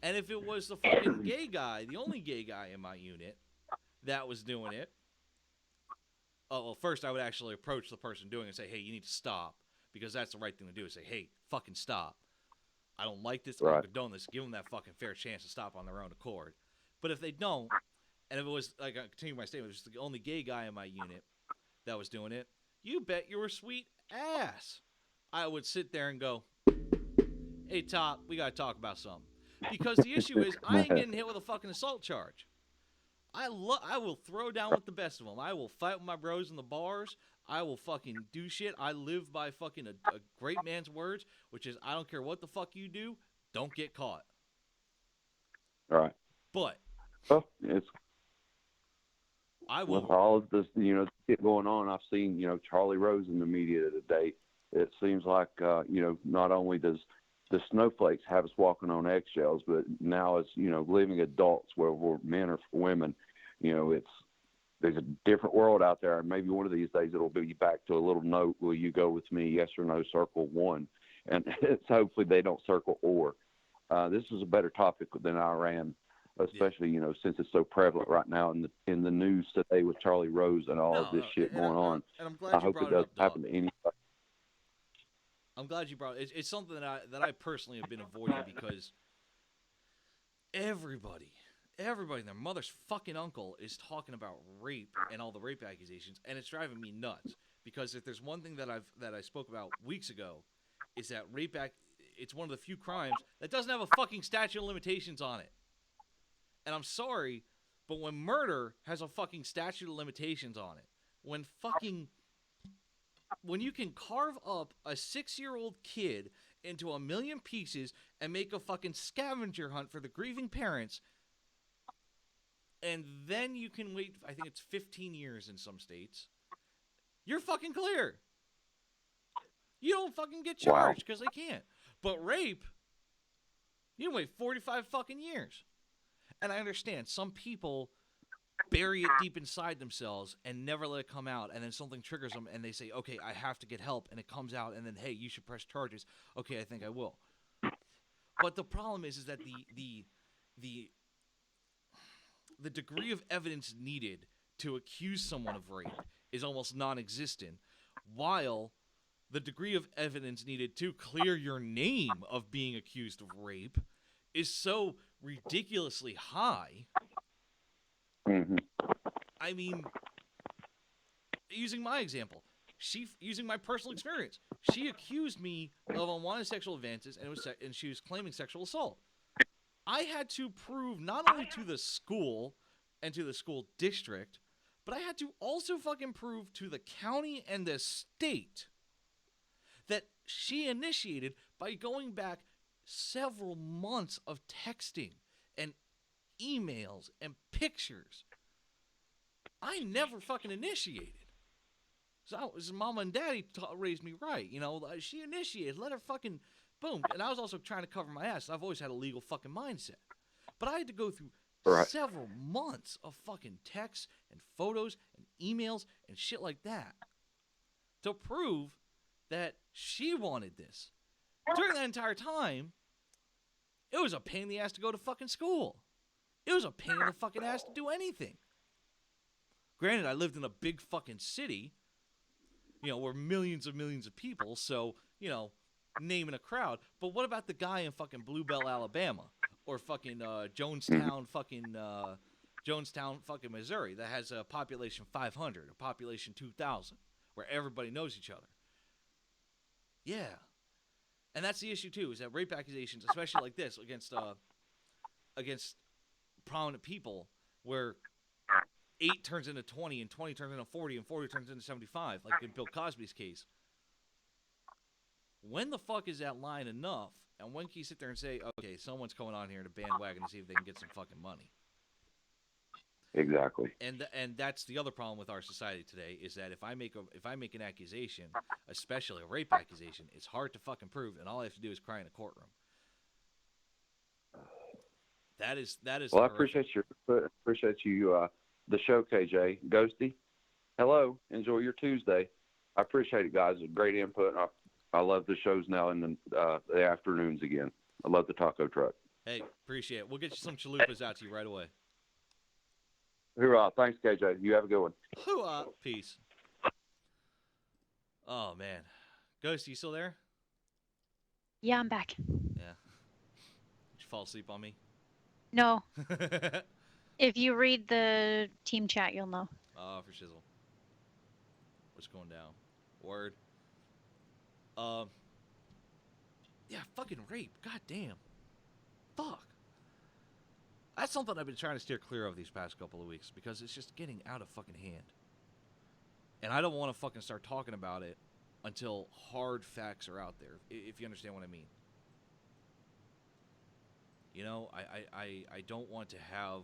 D: And if it was the fucking gay guy, the only gay guy in my unit that was doing it, first I would actually approach the person doing it and say, hey, you need to stop, because that's the right thing to do, is say, hey, fucking stop. I don't like this. I don't condone this. Give them that fucking fair chance to stop on their own accord. But if they don't, and if it was, like, I continue my statement, it was the only gay guy in my unit that was doing it, you bet your sweet ass I would sit there and go, hey, Top, we got to talk about something. Because the issue is, I ain't getting hit with a fucking assault charge. I will throw down with the best of them. I will fight with my bros in the bars. I will fucking do shit. I live by fucking a great man's words, which is, I don't care what the fuck you do, don't get caught.
F: Right.
D: But I will.
F: With all of this, shit going on, I've seen, Charlie Rose in the media today. It seems like, not only does the snowflakes have us walking on eggshells, but now as, living adults where we're men or women, there's a different world out there. And maybe one of these days it'll be back to a little note. Will you go with me? Yes or no, circle one. And it's hopefully they don't circle or. This is a better topic than Iran, especially, since it's so prevalent right now in the news today with Charlie Rose and all of this shit going on.
D: And I'm glad
F: I hope it doesn't happen to anybody.
D: I'm glad you brought it. It's something that I personally have been avoiding, because everybody, their mother's fucking uncle is talking about rape and all the rape accusations, and it's driving me nuts. Because if there's one thing that I spoke about weeks ago, is that it's one of the few crimes that doesn't have a fucking statute of limitations on it. And I'm sorry, but when murder has a fucking statute of limitations on it, when you can carve up a 6-year-old kid into a million pieces and make a fucking scavenger hunt for the grieving parents, and then you can wait, I think it's 15 years in some states, you're fucking clear. You don't fucking get charged because they can't. But rape, you wait 45 fucking years. And I understand some people bury it deep inside themselves and never let it come out, and then something triggers them and they say, okay, I have to get help, and it comes out, and then, hey, you should press charges. Okay, I think I will. But the problem is that the degree of evidence needed to accuse someone of rape is almost non-existent, while the degree of evidence needed to clear your name of being accused of rape is so ridiculously high.
F: Mm-hmm.
D: I mean, using my example, using my personal experience, she accused me of unwanted sexual advances, and she was claiming sexual assault. I had to prove not only to the school and to the school district, but I had to also fucking prove to the county and the state that she initiated by going back several months of texting and emails and pictures. I never fucking initiated. So mama and daddy raised me right. She initiated, let her fucking boom. And I was also trying to cover my ass. I've always had a legal fucking mindset. But I had to go through several months of fucking texts and photos and emails and shit like that to prove that she wanted this. During that entire time, it was a pain in the ass to go to fucking school. It was a pain in the fucking ass to do anything. Granted, I lived in a big fucking city, where millions of people, so, naming a crowd. But what about the guy in fucking Bluebell, Alabama? Or fucking Jonestown, Missouri, that has a population 500, a population 2,000, where everybody knows each other. Yeah. And that's the issue, too, is that rape accusations, especially like this, against prominent people, where 8 turns into 20, and 20 turns into 40, and 40 turns into 75, like in Bill Cosby's case. When the fuck is that line enough? And when can you sit there and say, okay, someone's going on here to bandwagon to see if they can get some fucking money?
F: Exactly.
D: And that's the other problem with our society today is that if I make an accusation, especially a rape accusation, it's hard to fucking prove, and all I have to do is cry in a courtroom. That is.
F: Well, I
D: horrific.
F: appreciate you the show, KJ. Ghosty, hello. Enjoy your Tuesday. I appreciate it, guys. Great input. I love the shows now in the afternoons again. I love the taco truck.
D: Hey, appreciate it. We'll get you some chalupas out to you right away.
F: Hoorah. Thanks, KJ. You have a good one.
D: Hoorah. Peace. Oh, man. Ghost, you still there?
E: Yeah, I'm back.
D: Yeah. Did you fall asleep on me?
E: No. If you read the team chat, you'll know.
D: Oh, for shizzle. What's going down? Word. Yeah, fucking rape. God damn. Fuck. That's something I've been trying to steer clear of these past couple of weeks because it's just getting out of fucking hand. And I don't want to fucking start talking about it until hard facts are out there, if you understand what I mean. You know, I don't want to have...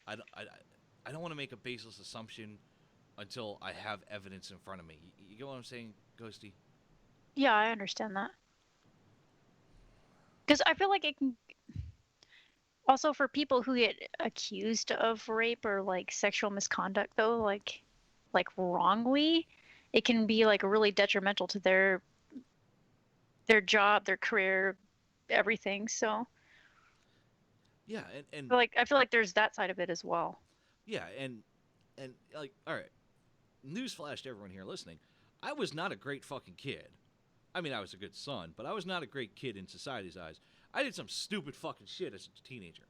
D: I don't want to make a baseless assumption until I have evidence in front of me. You get what I'm saying, Ghosty?
E: Yeah, I understand that. Because I feel like it can... Also, for people who get accused of rape or, like, sexual misconduct, though, like wrongly, it can be, like, really detrimental to their job, their career, everything, so...
D: Yeah, and
E: Like, I feel like there's that side of it as well.
D: yeah, and like, all right, newsflash to everyone here listening, I was not a great fucking kid. I mean, I was a good son, but I was not a great kid in society's eyes. I did some stupid fucking shit as a teenager.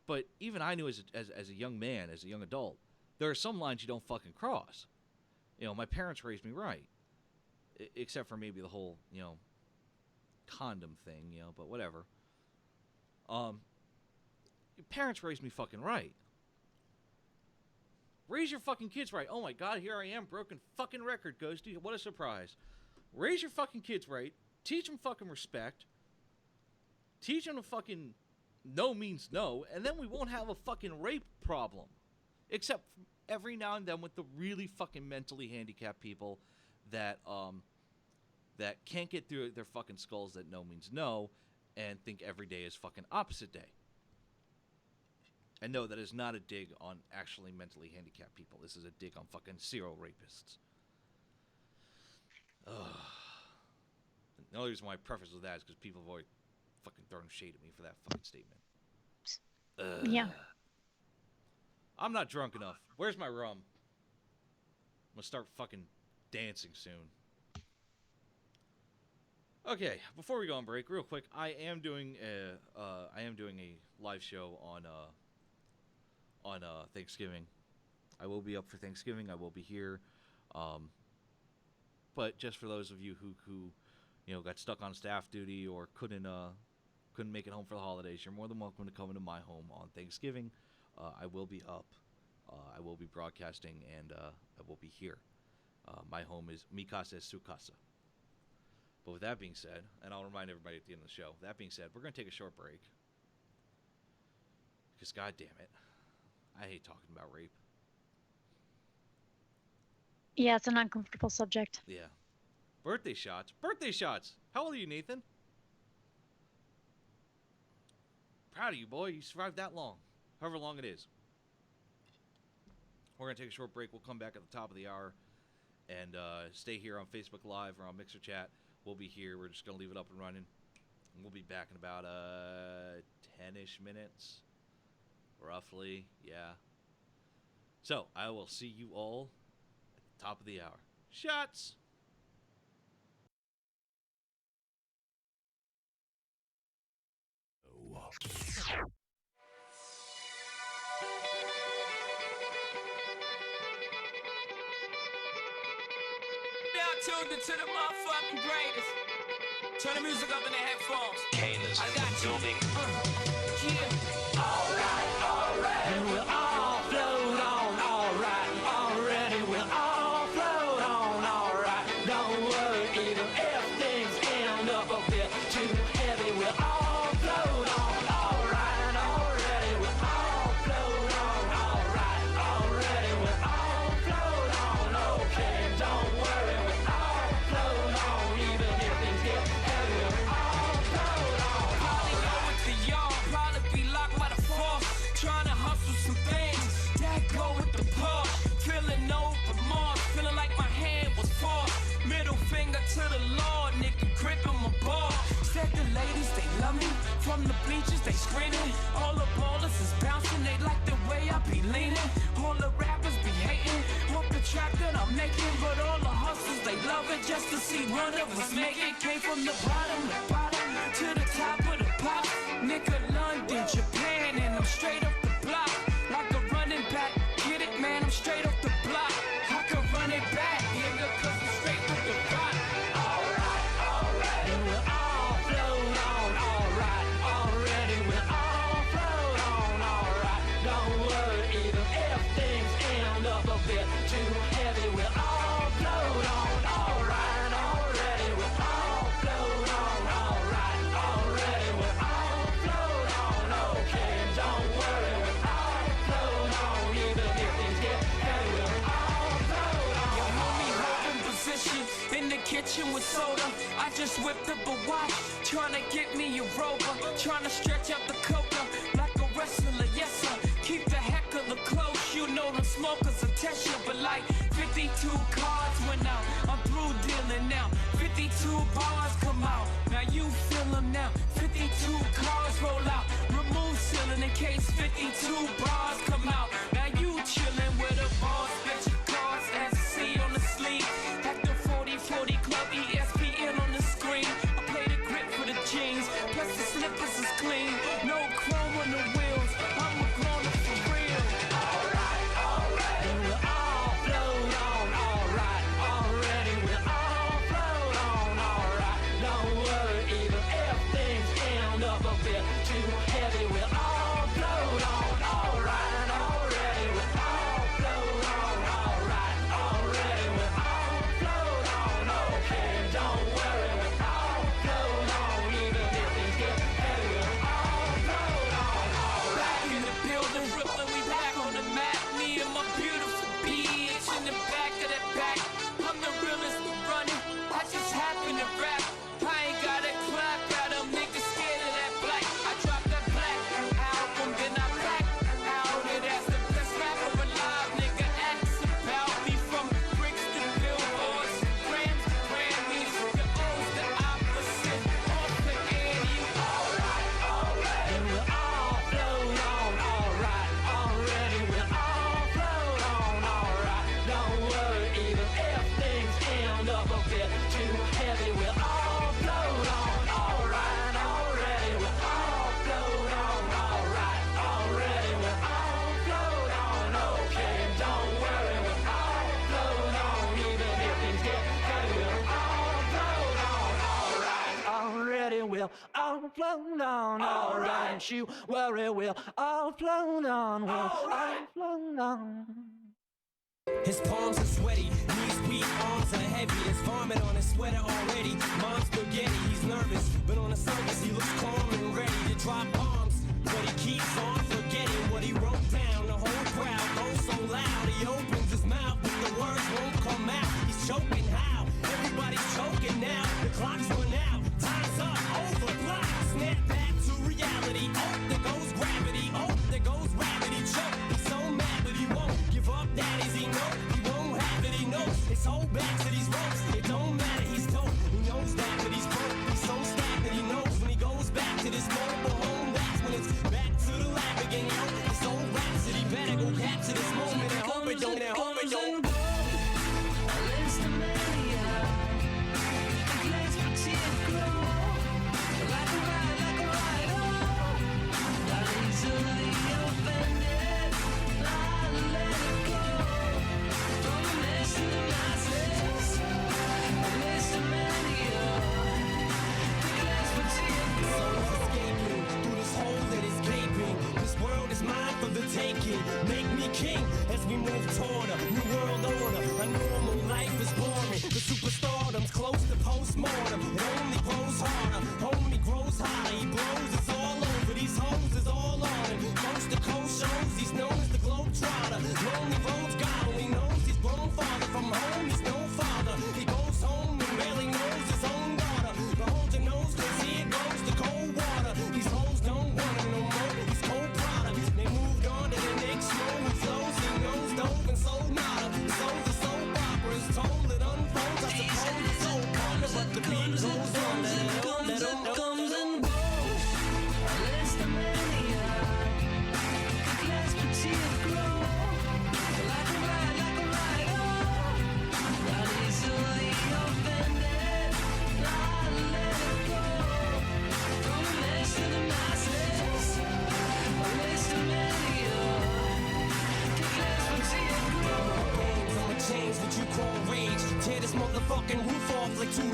D: But even I knew as a young man, as a young adult, there are some lines you don't fucking cross. You know, my parents raised me right. Except for maybe the whole, you know, condom thing, you know, but whatever. Parents raised me fucking right. Raise your fucking kids right. Oh my god, here I am, broken fucking record, Ghosty. What a surprise. Raise your fucking kids right. Teach them fucking respect. Teach them to fucking no means no, and then we won't have a fucking rape problem. Except every now and then with the really fucking mentally handicapped people that can't get through their fucking skulls that no means no and think every day is fucking opposite day. And no, that is not a dig on actually mentally handicapped people. This is a dig on fucking serial rapists. Ugh. The only reason why I preface with that is because people have always fucking thrown shade at me for that fucking statement.
E: Yeah.
D: I'm not drunk enough. Where's my rum? I'm gonna start fucking dancing soon. Okay, before we go on break, real quick, I am doing a live show on Thanksgiving. I will be up for Thanksgiving. I will be here. But just for those of you who you know, got stuck on staff duty or couldn't make it home for the holidays, you're more than welcome to come into my home on Thanksgiving. I will be up. I will be broadcasting, and I will be here. My home is Mi Casa es Su Casa. But with that being said, and I'll remind everybody at the end of the show, that being said, we're going to take a short break. Because, god damn it, I hate talking about rape.
E: Yeah, it's an uncomfortable subject.
D: Yeah. Birthday shots. Birthday shots! How old are you, Nathan? Proud of you, boy. You survived that long. However long it is. We're going to take a short break. We'll come back at the top of the hour and stay here on Facebook Live or on Mixer Chat. We'll be here. We're just going to leave it up and running. And we'll be back in about 10-ish minutes. Roughly. Yeah. So, I will see you all at the top of the hour. Shots!
G: Tuned into the motherfucking greatest. Turn the music up in the headphones.
H: Kane is
G: I got you.
H: building.
G: Yeah. Alright. And we'll all float on. Alright. And we'll all float on. Alright. Don't worry, even if things end up a bit too heavy, we'll all float on. Alright. Already we'll all float on. and they like the way I be leaning. All the rappers be hating, off the track that I'm making. But all the hustlers, they love it just to see one of us make it. Came from the bottom to the top of the pop. Nigga, London, Japan, and I'm straight up the block. Like a running back, get it, man, I'm straight up the block. I can run it back, nigga, cause I'm straight up the block. Alright, and we'll all float on. Alright, already, we'll all float on. Alright, don't worry, even if things end up a bit too heavy, we'll all float on. Alright, already, we'll all float on. Alright, already, we'll all float on. Okay, and don't worry, we'll all float on. Even if things get heavy, we'll all float on. Your homie holding position in the kitchen with soda. I just whipped up a watch, trying to get me a rover, trying to stretch out the coca like a wrestler, yes sir. Keep the heckler close, you know them smokers will test you. But like 52 cards went out, I'm blue dealing now. 52 bars come out, now you feel them now. 52 cars roll out, remove ceiling in case 52 bars come out. Now you chillin' with a boss, bet your cards as I see on the sleeve. At the 40-40 club, ESPN on the screen. I play the grip for the jeans, plus the slippers is clean. No chrome on the wheels, I'm a grown-up for real. Alright, and we'll all float on. Alright, already, we'll all float on. Alright, don't worry, even if things end up a bit too heavy, we'll all float on. Alright, already, we'll all float on. Alright, already, we'll all float on. Okay, and don't worry, we'll all float on. Even if things get heavy, we'll all float on. Back in the building, Brooklyn, we back on the map. Me and my beautiful bitch in the back of that back. I'm the realest to run it, I just happen to rap. I ain't gotta clap at them, niggas scared of that black. I dropped that black album, then I back out it as the best rapper alive. Nigga acts about me from bricks to billboards, grams to Grammys. The O's the opposite, off the Annie. Alright, and we'll all float on. Alright, already, we'll all float on. Alright, don't worry, even if things end up a bit too heavy, we'll all float on. Alright, already, we'll all float on. Alright, already, we'll all float on. Okay, and don't worry, we'll all float on. Even if things get heavy, we'll all float on. Alright, already, we'll all float on. Alright, don't you worry, we'll all float on. We'll all float on.
H: His palms are sweaty, knees weak, arms are heavy. There's vomit on his sweater already. Mom's spaghetti, he's nervous, but on the surface he looks calm and ready to drop bombs. But he keeps on forgetting what he wrote down. The whole crowd goes so loud, he opens his mouth, but the words won't come out. He's choking how? Everybody's choking now. The clock's run out, time's up, over, block. Snap back to reality. Oh, there goes gravity. Oh, there goes rabbit. He choke. He's so mad, but he won't give up. That is he know he won't have it. He knows his whole back to these ropes. It don't matter. He's dope. He knows that, but he's broke. He's so stacked that he knows when he goes back to this mobile home. That's when it's back to the lab again. Yo, this old rhapsody better go capture this moment and hope it don't. And hope it don't. Taking, make me king as we move toward a new world order. A normal life is boring. The superstardom's close to postmortem. It only grows harder. Homie grows hotter. He blows. It's all over. These hoes is all on him. Coast to coast shows. He's known as the Globetrotter. Lonely roads God only knows he's grown farther from home. He's no father. He goes home and barely knows his own daughter. But hold your nose, 'cause here goes the cold water. These hoes don't want him no more. He's cold product. They moved on to the next show. He flows, he knows, dove and sold nada. Sold the soap opera is told, it unfolds. I suppose it's so kind of, but the beat goes on. Let him comes and goes. Let's the mania.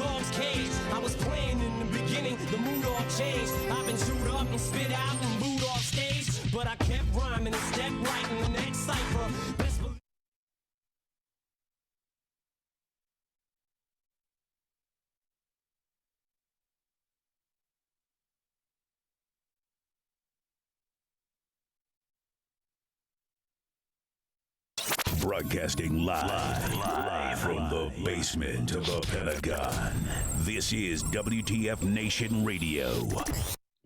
H: dog's cage. I was playing in the beginning, the mood all changed. I've been chewed up and spit out and booed off stage, but I kept rhyming and stepped right in the next cipher. Best believe
A: Broadcasting live from the basement of the Pentagon. This is WTF Nation Radio.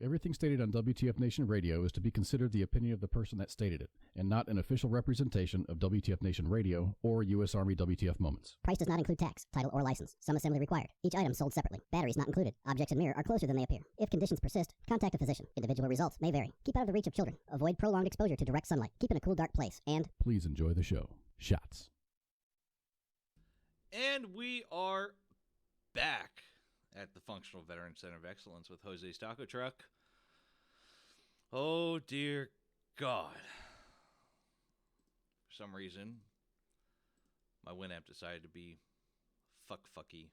B: Everything stated on WTF Nation Radio is to be considered the opinion of the person that stated it, and not an official representation of WTF Nation Radio or U.S. Army WTF Moments.
C: Price does not include tax, title, or license. Some assembly required. Each item sold separately. Batteries not included. Objects in mirror are closer than they appear. If conditions persist, contact a physician. Individual results may vary. Keep out of the reach of children. Avoid prolonged exposure to direct sunlight. Keep in a cool, dark place. And
B: Please enjoy the show. Shots.
D: And we are back at the Functional Veteran Center of Excellence with Jose's Taco Truck. Oh, dear God. For some reason, my Winamp decided to be fucky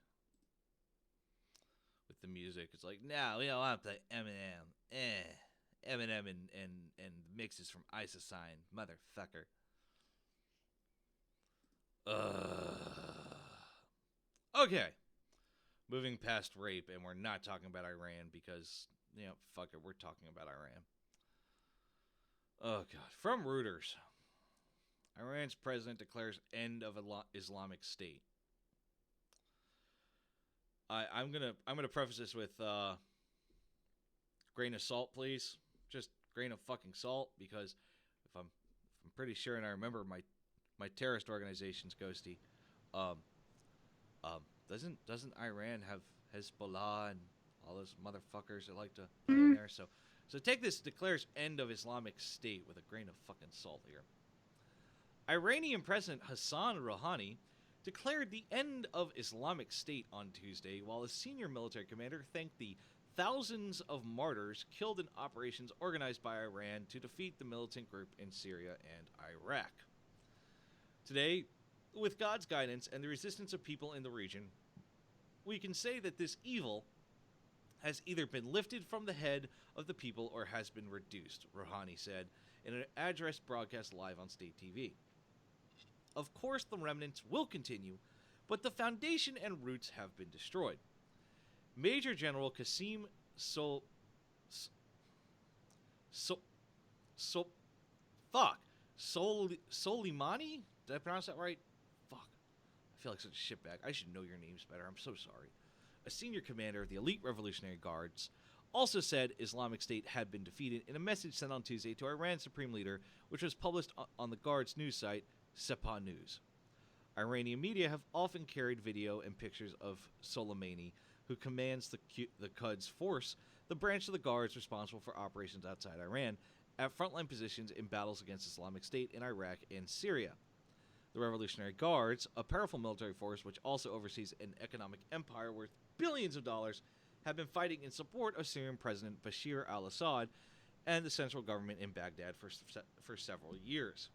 D: with the music. It's like, no, we don't want to play Eminem. Eminem and mixes from Isocine, motherfucker. Okay. Moving past rape, and we're not talking about Iran because, fuck it, we're talking about Iran. Oh, God. From Reuters. Iran's president declares end of Islamic State. I'm gonna preface this with grain of salt, please. Just grain of fucking salt, because if I'm pretty sure, and I remember my terrorist organization's ghosty. Doesn't Iran have Hezbollah and all those motherfuckers that like to play in there? So take this declares end of Islamic State with a grain of fucking salt here. Iranian President Hassan Rouhani declared the end of Islamic State on Tuesday, while a senior military commander thanked the thousands of martyrs killed in operations organized by Iran to defeat the militant group in Syria and Iraq. Today, with God's guidance and the resistance of people in the region, we can say that this evil has either been lifted from the head of the people or has been reduced, Rouhani said in an address broadcast live on state TV. Of course, the remnants will continue, but the foundation and roots have been destroyed. Major General Qasim Soleimani? Did I pronounce that right? Fuck. I feel like such a shitbag. I should know your names better. I'm so sorry. A senior commander of the elite Revolutionary Guards also said Islamic State had been defeated in a message sent on Tuesday to Iran's supreme leader, which was published on the Guards' news site, Sepah News. Iranian media have often carried video and pictures of Soleimani, who commands the Quds Force, the branch of the Guards responsible for operations outside Iran, at frontline positions in battles against Islamic State in Iraq and Syria. The Revolutionary Guards, a powerful military force which also oversees an economic empire worth billions of dollars, have been fighting in support of Syrian President Bashar al-Assad and the central government in Baghdad for several years.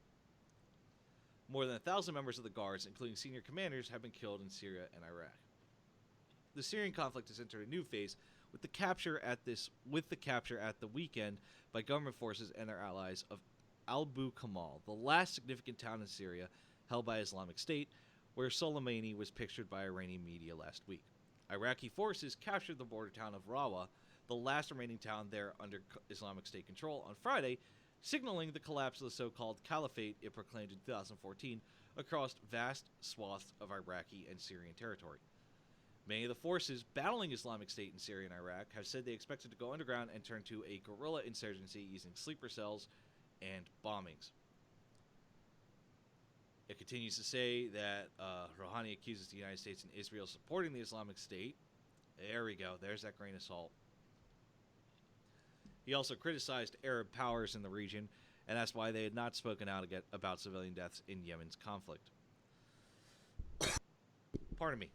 D: More than 1,000 members of the Guards, including senior commanders, have been killed in Syria and Iraq. The Syrian conflict has entered a new phase with the capture at the weekend by government forces and their allies of Abu Kamal, the last significant town in Syria held by Islamic State, where Soleimani was pictured by Iranian media last week. Iraqi forces captured the border town of Rawa, the last remaining town there under Islamic State control, on Friday, signaling the collapse of the so-called caliphate it proclaimed in 2014 across vast swaths of Iraqi and Syrian territory. Many of the forces battling Islamic State in Syria and Iraq have said they expected to go underground and turn to a guerrilla insurgency using sleeper cells and bombings. It continues to say that Rouhani accuses the United States and Israel supporting the Islamic State. There we go. There's that grain of salt. He also criticized Arab powers in the region and asked why they had not spoken out about civilian deaths in Yemen's conflict. Pardon me.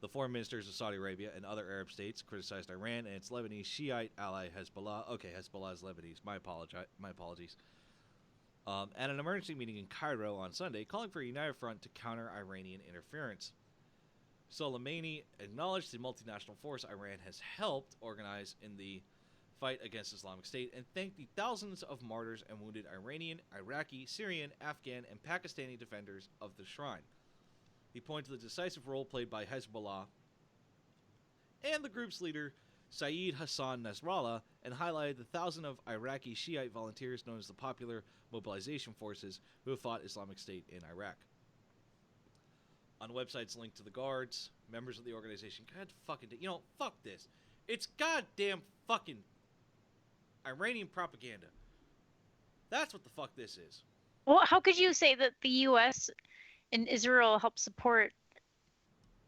D: The foreign ministers of Saudi Arabia and other Arab states criticized Iran and its Lebanese Shiite ally Hezbollah. Okay, Hezbollah is Lebanese. My apologies. At an emergency meeting in Cairo on Sunday, calling for a united front to counter Iranian interference. Soleimani acknowledged the multinational force Iran has helped organize in the fight against Islamic State and thanked the thousands of martyrs and wounded Iranian, Iraqi, Syrian, Afghan, and Pakistani defenders of the shrine. He pointed to the decisive role played by Hezbollah and the group's leader, Saeed Hassan Nasrallah, and highlighted the thousands of Iraqi Shiite volunteers known as the Popular Mobilization Forces who have fought Islamic State in Iraq. On websites linked to the guards, members of the organization, fuck this. It's goddamn fucking Iranian propaganda. That's what the fuck this is.
E: Well, how could you say that the U.S. and Israel help support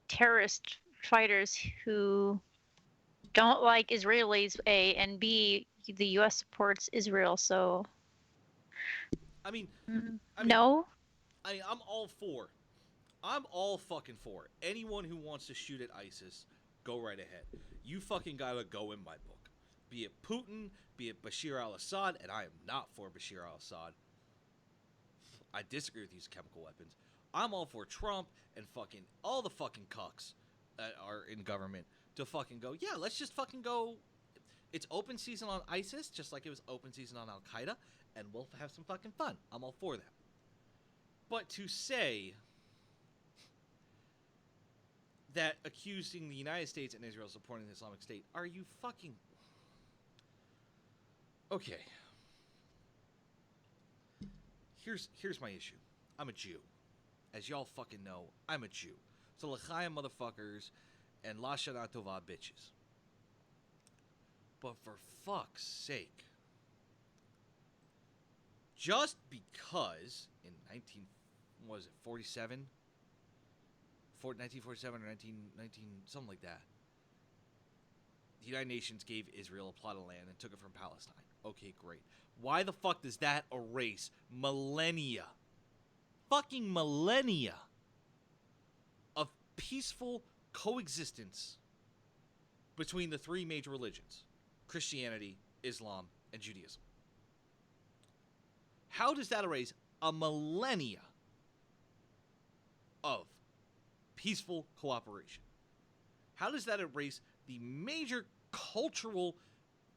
E: terrorist fighters who don't like Israelis, A, and B, the U.S. supports Israel, so...
D: I mean,
E: no?
D: I'm all for. I'm all fucking for it. Anyone who wants to shoot at ISIS, go right ahead. You fucking gotta go in my book. Be it Putin, be it Bashir al-Assad, and I am not for Bashir al-Assad. I disagree with these chemical weapons. I'm all for Trump and fucking all the fucking cucks that are in government to fucking go, yeah, let's just fucking go. It's open season on ISIS, just like it was open season on Al-Qaeda, and we'll have some fucking fun. I'm all for that. But to say that accusing the United States and Israel of supporting the Islamic State, are you fucking... Okay. Here's my issue. I'm a Jew. As y'all fucking know, I'm a Jew. So l'chaim motherfuckers and la shana tova bitches. But for fuck's sake, just because in 1947 or 19, something like that, the United Nations gave Israel a plot of land and took it from Palestine. Okay, great. Why the fuck does that erase millennia, fucking millennia of peaceful coexistence between the three major religions, Christianity, Islam, and Judaism? How does that erase a millennia of peaceful cooperation? How does that erase the major cultural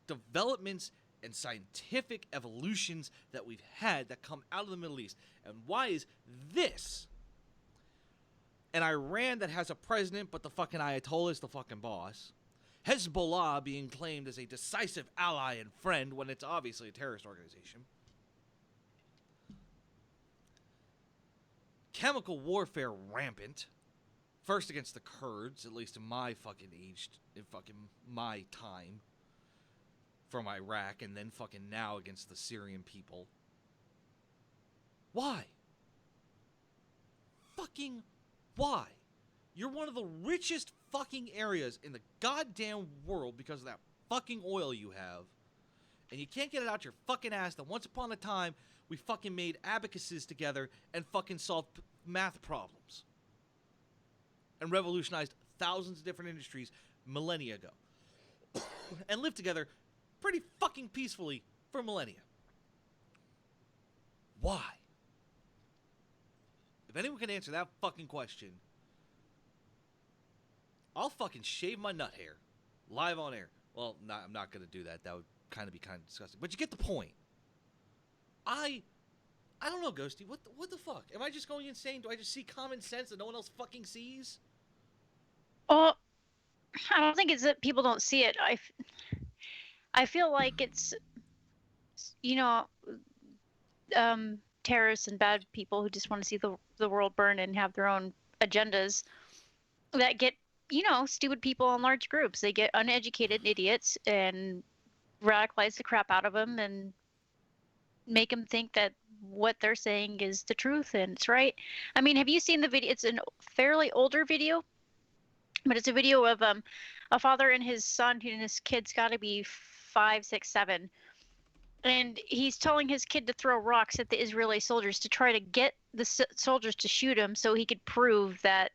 D: developments and scientific evolutions that we've had that come out of the Middle East? And why is this an Iran that has a president, but the fucking Ayatollah is the fucking boss? Hezbollah being claimed as a decisive ally and friend when it's obviously a terrorist organization. Chemical warfare rampant. First against the Kurds, at least in my fucking age, in fucking my time, from Iraq, and then fucking now against the Syrian people. Why? Fucking why? You're one of the richest fucking areas in the goddamn world because of that fucking oil you have, and you can't get it out your fucking ass that once upon a time we fucking made abacuses together and fucking solved math problems and revolutionized thousands of different industries millennia ago and lived together pretty fucking peacefully for millennia. Why? If anyone can answer that fucking question, I'll fucking shave my nut hair live on air. Well, I'm not going to do that. That would kind of disgusting. But you get the point. I don't know, Ghosty. What the fuck? Am I just going insane? Do I just see common sense that no one else fucking sees?
E: Well, I don't think it's that people don't see it. I feel like it's, terrorists and bad people who just want to see the world burn and have their own agendas that get, stupid people in large groups. They get uneducated idiots and radicalize the crap out of them and make them think that what they're saying is the truth and it's right. I mean, have you seen the video? It's a fairly older video, but it's a video of a father and his son, and his kid's got to be 5, 6, 7. And he's telling his kid to throw rocks at the Israeli soldiers to try to get the soldiers to shoot him so he could prove that,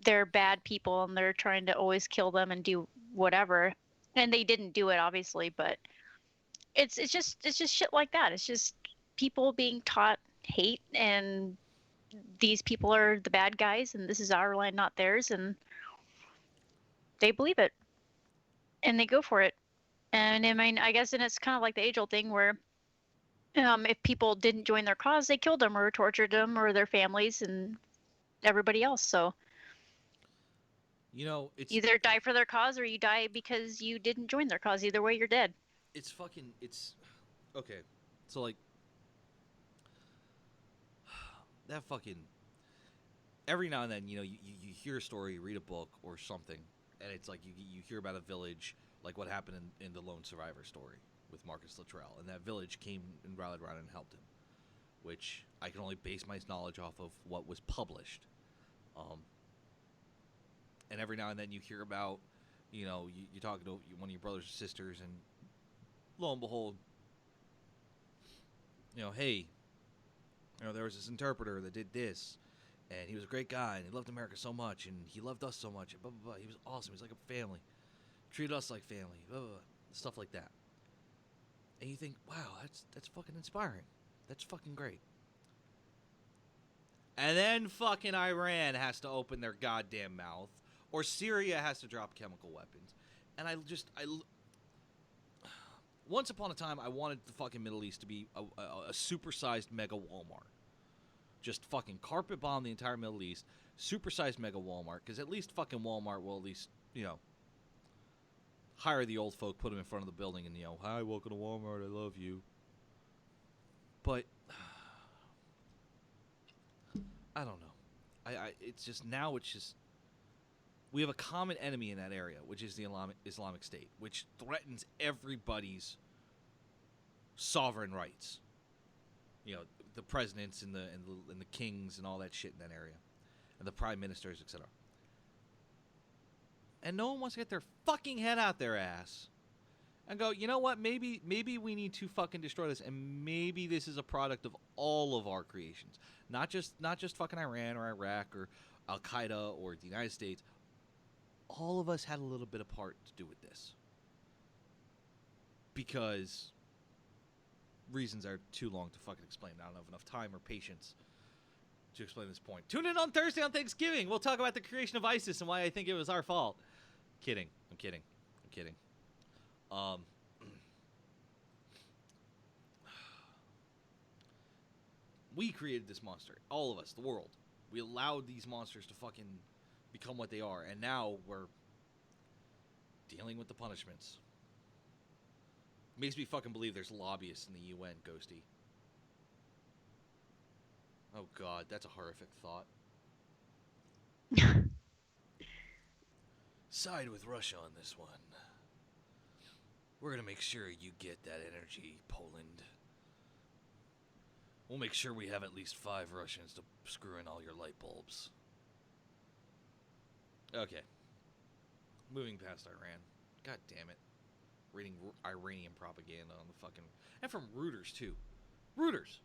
E: they're bad people and they're trying to always kill them and do whatever. And they didn't do it, obviously, but it's just shit like that. It's just people being taught hate and these people are the bad guys and this is our land, not theirs, and they believe it and they go for it. And I mean, I guess, and it's kind of like the age-old thing where if people didn't join their cause, they killed them or tortured them or their families and everybody else. So
D: You know, it's
E: either die for their cause or you die because you didn't join their cause. Either way, you're dead.
D: it's okay. So like that fucking every now and then, you know, you hear a story, you read a book or something, and it's like you hear about a village, like what happened in the Lone Survivor story with Marcus Luttrell, and that village came and rallied around and helped him, which I can only base my knowledge off of what was published. And every now and then you hear about, you know, you're talking to one of your brothers or sisters, and lo and behold, you know, hey, you know, there was this interpreter that did this, and he was a great guy, and he loved America so much, and he loved us so much, and blah, blah, blah. He was awesome. He was like a family. Treated us like family, blah, blah, blah. Stuff like that. And you think, wow, that's fucking inspiring. That's fucking great. And then fucking Iran has to open their goddamn mouth, or Syria has to drop chemical weapons. And once upon a time, I wanted the fucking Middle East to be a supersized mega Walmart. Just fucking carpet bomb the entire Middle East, supersized mega Walmart, because at least fucking Walmart will at least, you know, hire the old folk, put them in front of the building, and, you know, hi, welcome to Walmart, I love you. But I don't know. It's just now it's just we have a common enemy in that area, which is the Islamic State, which threatens everybody's sovereign rights. You know, the presidents and the kings and all that shit in that area, and the prime ministers, etc. And no one wants to get their fucking head out their ass and go, you know what? Maybe we need to fucking destroy this, and maybe this is a product of all of our creations, not just fucking Iran or Iraq or Al Qaeda or the United States. All of us had a little bit of part to do with this, because reasons are too long to fucking explain. I don't have enough time or patience to explain this point. Tune in on Thursday on Thanksgiving. We'll talk about the creation of ISIS and why I think it was our fault. Kidding. I'm kidding. We created this monster. All of us, the world. We allowed these monsters to fucking become what they are, and now we're dealing with the punishments. Makes me fucking believe there's lobbyists in the UN, Ghosty. Oh god, that's a horrific thought. Side with Russia on this one. We're gonna make sure you get that energy, Poland. We'll make sure we have at least 5 Russians to screw in all your light bulbs. Okay. Moving past Iran. God damn it. Reading Iranian propaganda on the fucking... And from Reuters, too. Reuters!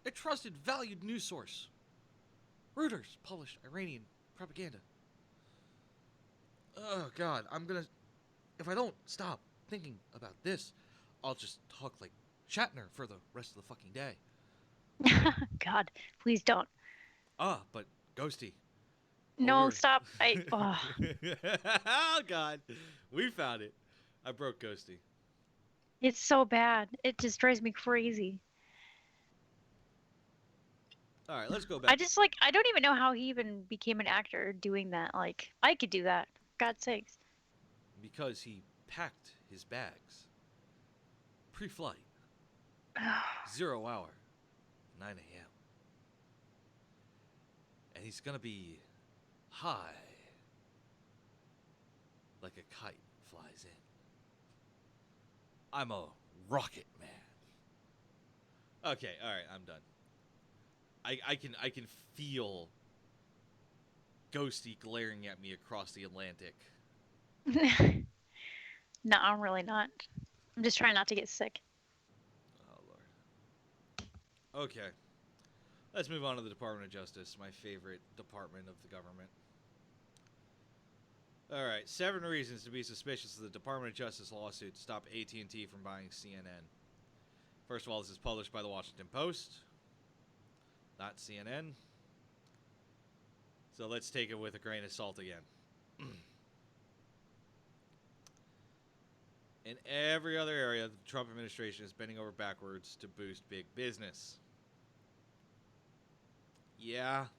D: A trusted, valued news source. Reuters published Iranian propaganda. Oh, God. I'm gonna... If I don't stop thinking about this, I'll just talk like Shatner for the rest of the fucking day.
E: God, please don't.
D: But Ghosty.
E: No, stop. Oh,
D: Oh, God. We found it. I broke Ghosty.
E: it's so bad. It just drives me crazy.
D: All right, let's go back.
E: I don't even know how he even became an actor doing that. Like, I could do that. For God's sakes.
D: Because he packed his bags. Pre-flight. 0 hour. 9 a.m. And he's gonna be high. Like a kite flies in. I'm a rocket man. Okay, alright, I'm done. I can feel Ghosty glaring at me across the Atlantic.
E: No, I'm really not. I'm just trying not to get sick.
D: Oh, Lord. Okay. Let's move on to the Department of Justice, my favorite department of the government. All right, 7 reasons to be suspicious of the Department of Justice lawsuit to stop AT&T from buying CNN. First of all, this is published by the Washington Post. not CNN. So let's take it with a grain of salt again. In every other area, the Trump administration is bending over backwards to boost big business. Yeah. Have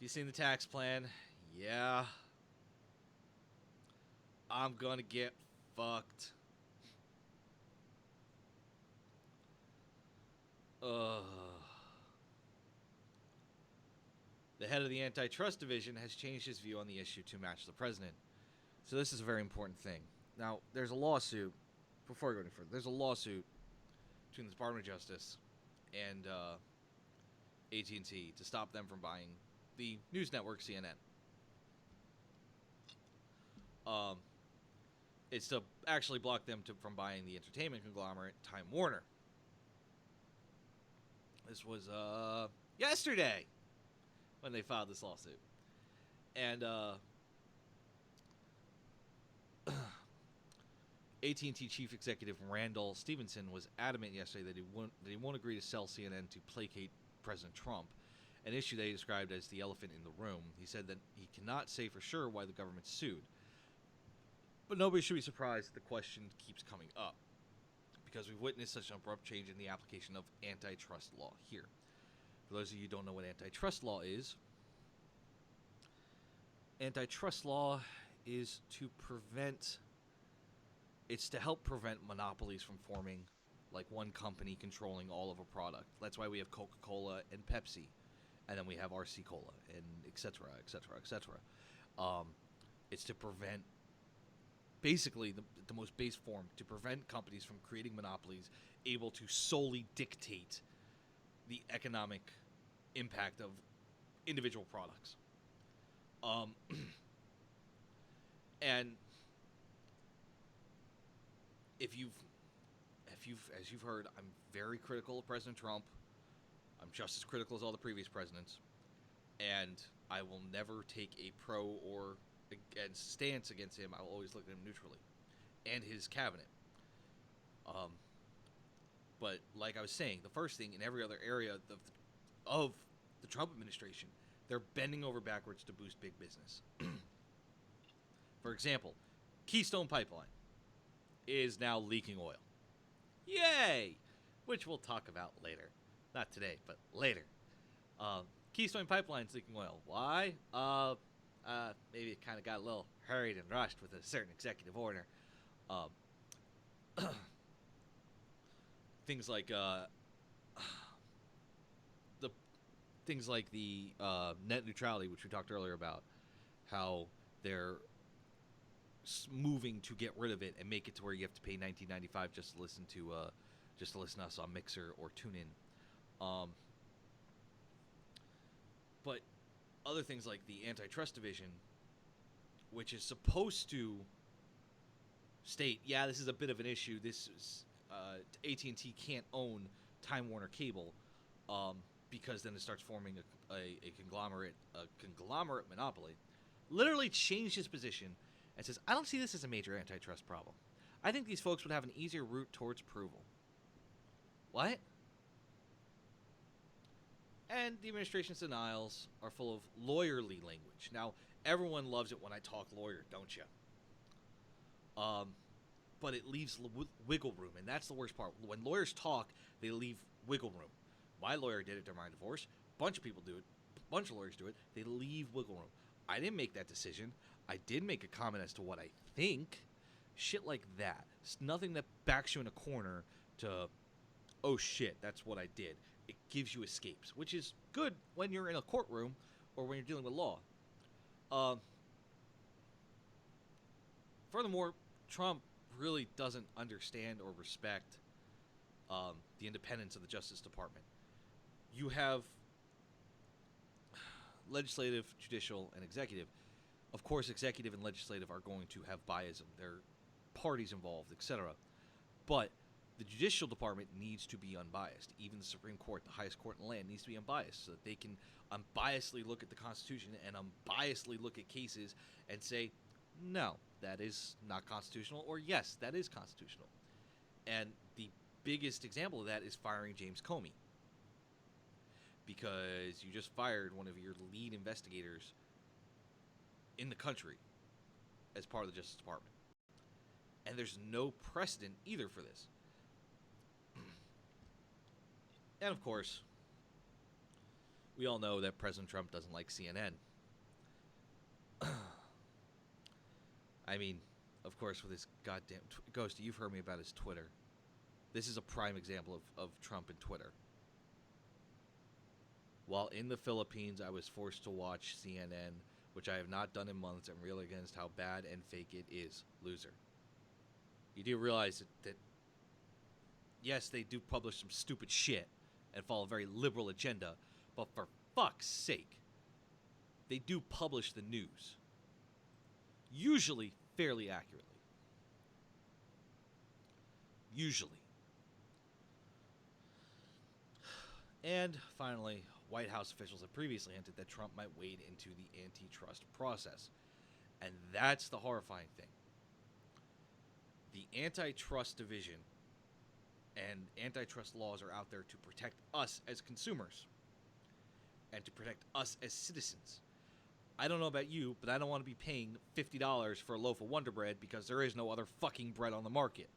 D: you seen the tax plan? Yeah. I'm gonna get fucked. The head of the antitrust division has changed his view on the issue to match the president. So this is a very important thing. Now, there's a lawsuit. Before I go any further, there's a lawsuit between the Department of Justice and AT&T to stop them from buying the news network CNN. It's to actually block them from buying the entertainment conglomerate Time Warner. This was yesterday when they filed this lawsuit. And AT&T chief executive Randall Stevenson was adamant yesterday that he won't agree to sell CNN to placate President Trump, an issue they described as the elephant in the room. He said that he cannot say for sure why the government sued. But nobody should be surprised that the question keeps coming up, because we've witnessed such an abrupt change in the application of antitrust law here. For those of you who don't know what antitrust law is it's to help prevent monopolies from forming, like one company controlling all of a product. That's why we have Coca-Cola and Pepsi, and then we have RC Cola, and et cetera, et cetera, et cetera. It's to prevent, basically, the most base form, to prevent companies from creating monopolies able to solely dictate the economic impact of individual products. And as you've heard, I'm very critical of President Trump. I'm just as critical as all the previous presidents, and I will never take a pro or against stance against him. I will always look at him neutrally, and his cabinet. But like I was saying, the first thing, in every other area of the Trump administration, they're bending over backwards to boost big business. For example, Keystone Pipeline is now leaking oil. Yay! Which we'll talk about later. Not today, but later. Keystone Pipeline's leaking oil. Why? Maybe it kind of got a little hurried and rushed with a certain executive order. Things like the net neutrality, which we talked earlier about, how they're moving to get rid of it and make it to where you have to pay $19.95 just to listen to us on Mixer or TuneIn. But other things like the antitrust division, which is supposed to state, yeah, this is a bit of an issue. This is AT&T can't own Time Warner Cable, because then it starts forming a conglomerate monopoly. Literally changed his position and says, I don't see this as a major antitrust problem. I think these folks would have an easier route towards approval. What? And the administration's denials are full of lawyerly language. Now, everyone loves it when I talk lawyer, don't you? But it leaves wiggle room, and that's the worst part. When lawyers talk, they leave wiggle room. My lawyer did it during my divorce. A bunch of people do it. A bunch of lawyers do it. They leave wiggle room. I didn't make that decision. I did make a comment as to what I think. Shit like that. It's nothing that backs you in a corner to, oh shit, that's what I did. It gives you escapes, which is good when you're in a courtroom or when you're dealing with law. Furthermore, Trump really doesn't understand or respect the independence of the Justice Department. You have legislative, judicial, and executive. Of course, executive and legislative are going to have bias. There are parties involved, etc. But the judicial department needs to be unbiased. Even the Supreme Court, the highest court in the land, needs to be unbiased so that they can unbiasedly look at the Constitution and unbiasedly look at cases and say, no, that is not constitutional, or yes, that is constitutional. And the biggest example of that is firing James Comey. because you just fired one of your lead investigators in the country as part of the Justice Department. And there's no precedent either for this. And of course, we all know that President Trump doesn't like CNN. I mean, of course, with his goddamn... Ghosty, you've heard me about his Twitter. This is a prime example of Trump and Twitter. While in the Philippines, I was forced to watch CNN, which I have not done in months, and reel against how bad and fake it is. Loser. You do realize that yes, they do publish some stupid shit and follow a very liberal agenda, but for fuck's sake, they do publish the news. Usually fairly accurately. Usually. And finally, White House officials have previously hinted that Trump might wade into the antitrust process. And that's the horrifying thing. The antitrust division and antitrust laws are out there to protect us as consumers and to protect us as citizens. I don't know about you, but I don't want to be paying $50 for a loaf of Wonder Bread because there is no other fucking bread on the market.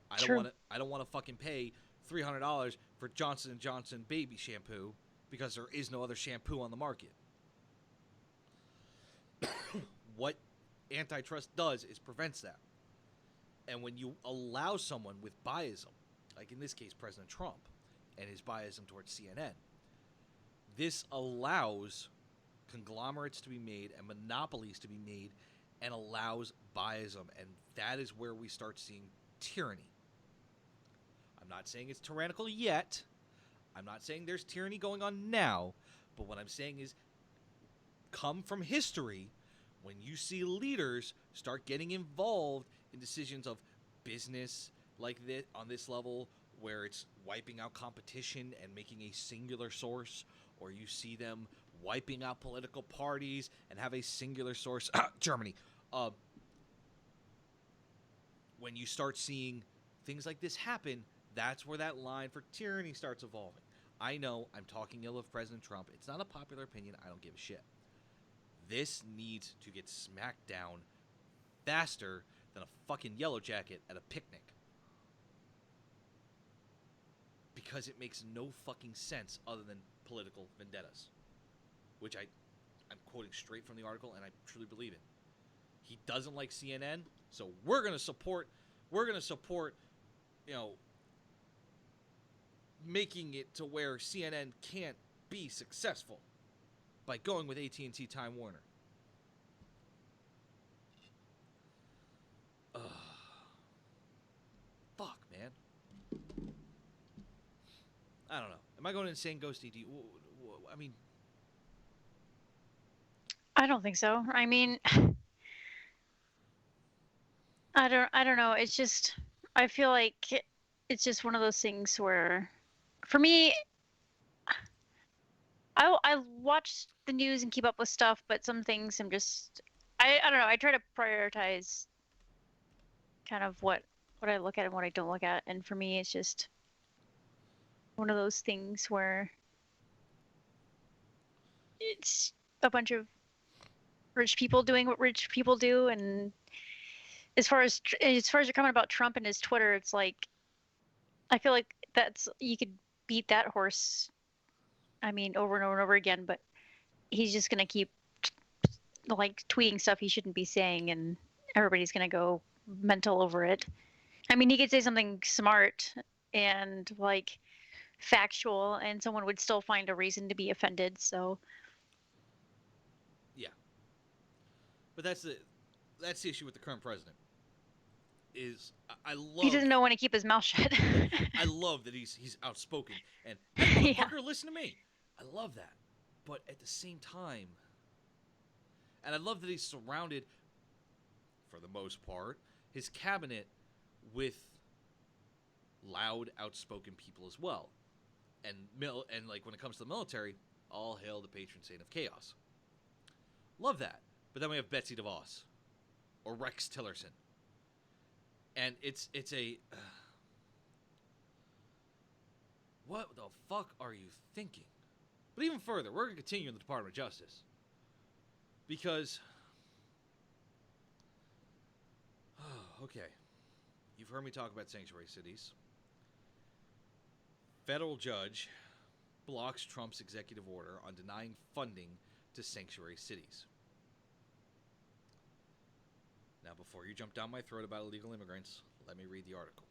D: I don't want to fucking pay $300 for Johnson & Johnson baby shampoo because there is no other shampoo on the market. What antitrust does is prevents that. And when you allow someone with biasm, like in this case President Trump and his biasm towards CNN, this allows conglomerates to be made and monopolies to be made and allows biasm, and that is where we start seeing tyranny. I'm not saying it's tyrannical yet. I'm not saying there's tyranny going on now, but what I'm saying is come from history when you see leaders start getting involved in decisions of business like this on this level where it's wiping out competition and making a singular source, or you see them wiping out political parties and have a singular source. Germany. When you start seeing things like this happen, that's where that line for tyranny starts evolving. I know I'm talking ill of President Trump. It's not a popular opinion. I don't give a shit. This needs to get smacked down faster than a fucking yellow jacket at a picnic. Because it makes no fucking sense other than political vendettas. Which I'm quoting straight from the article, and I truly believe it. He doesn't like CNN, so we're gonna support, you know, making it to where CNN can't be successful by going with AT&T Time Warner. Fuck, man. I don't know. Am I going insane, Ghosty? I mean,
E: I don't think so. I mean, I don't know. It's just, I feel like it's just one of those things where, for me, I watch the news and keep up with stuff, but some things I'm just, I don't know. I try to prioritize kind of what I look at and what I don't look at. And for me, it's just one of those things where it's a bunch of rich people doing what rich people do. And as far as you're coming about Trump and his Twitter, it's like, I feel like you could beat that horse, I mean, over and over and over again, but he's just going to keep like tweeting stuff he shouldn't be saying, and everybody's going to go mental over it. I mean, he could say something smart and like factual, and someone would still find a reason to be offended. So
D: yeah. But that's the issue with the current president. Is I love
E: he doesn't know when to keep his mouth shut.
D: I love that he's outspoken and hey,
E: Yeah.
D: motherfucker, listen to me. I love that. But at the same time, and I love that he's surrounded, for the most part, his cabinet with loud, outspoken people as well. And like when it comes to the military, all hail the patron saint of chaos. Love that. But then we have Betsy DeVos or Rex Tillerson. And it's a What the fuck are you thinking? But even further, we're going to continue in the Department of Justice. Because... okay. You've heard me talk about sanctuary cities. Federal judge blocks Trump's executive order on denying funding to sanctuary cities. Now, before you jump down my throat about illegal immigrants, let me read the article.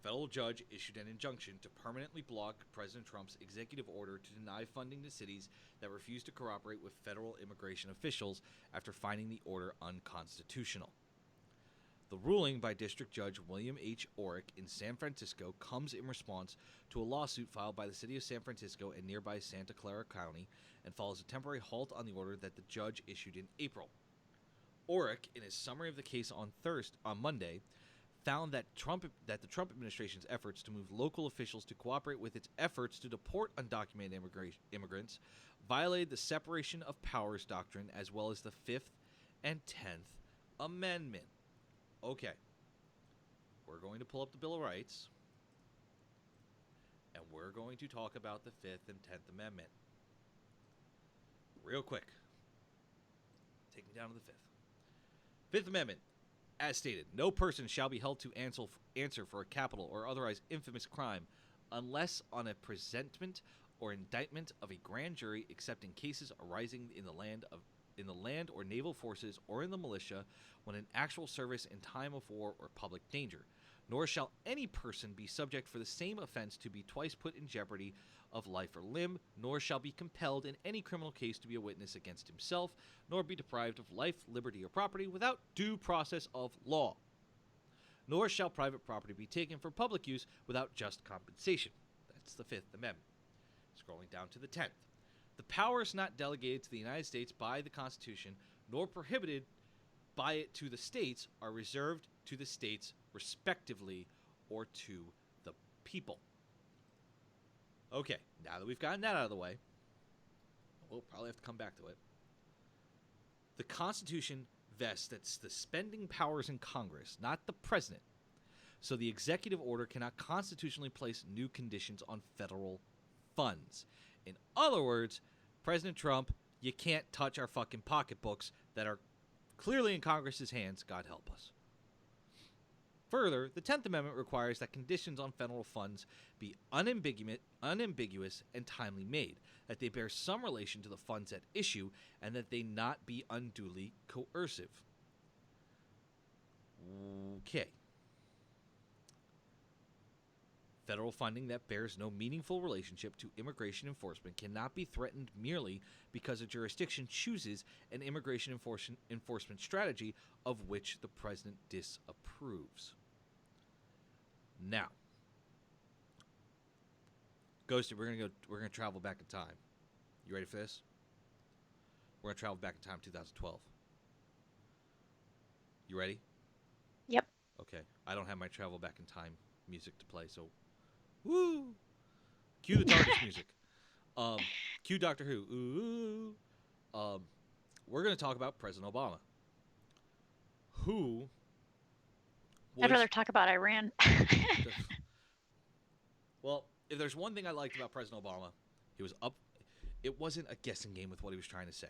D: Federal judge issued an injunction to permanently block President Trump's executive order to deny funding to cities that refuse to cooperate with federal immigration officials after finding the order unconstitutional. The ruling by District Judge William H. Orrick in San Francisco comes in response to a lawsuit filed by the city of San Francisco and nearby Santa Clara County and follows a temporary halt on the order that the judge issued in April. Orrick, in his summary of the case on Monday, found that the Trump administration's efforts to move local officials to cooperate with its efforts to deport undocumented immigrants violated the separation of powers doctrine as well as the 5th and 10th Amendment. Okay, we're going to pull up the Bill of Rights, and we're going to talk about the 5th and 10th Amendment. Real quick. Take me down to the 5th. 5th Amendment, as stated, no person shall be held to answer for a capital or otherwise infamous crime unless on a presentment or indictment of a grand jury except in cases arising in the land or naval forces or in the militia when in actual service in time of war or public danger. Nor shall any person be subject for the same offense to be twice put in jeopardy of life or limb, nor shall be compelled in any criminal case to be a witness against himself, nor be deprived of life, liberty, or property without due process of law. Nor shall private property be taken for public use without just compensation. That's the 5th Amendment. Scrolling down to the 10th. The powers not delegated to the United States by the Constitution, nor prohibited by it to the states, are reserved to the states respectively or to the people. Okay, now that we've gotten that out of the way, we'll probably have to come back to it. The Constitution vests that's the spending powers in Congress, not the president. So the executive order cannot constitutionally place new conditions on federal funds. In other words, President Trump, you can't touch our fucking pocketbooks that are clearly in Congress's hands, God help us. Further, the 10th Amendment requires that conditions on federal funds be unambiguous and timely made, that they bear some relation to the funds at issue, and that they not be unduly coercive. Okay. Federal funding that bears no meaningful relationship to immigration enforcement cannot be threatened merely because a jurisdiction chooses an immigration enforcement strategy of which the president disapproves. Now, Ghosted, we're gonna travel back in time. You ready for this? We're gonna travel back in time, 2012. You ready?
E: Yep.
D: Okay. I don't have my travel back in time music to play, so woo! Cue the darkest music. Cue Doctor Who. Ooh. We're going to talk about President Obama. Who was...
E: I'd rather talk about Iran.
D: Well, if there's one thing I liked about President Obama, he was up. It wasn't a guessing game with what he was trying to say.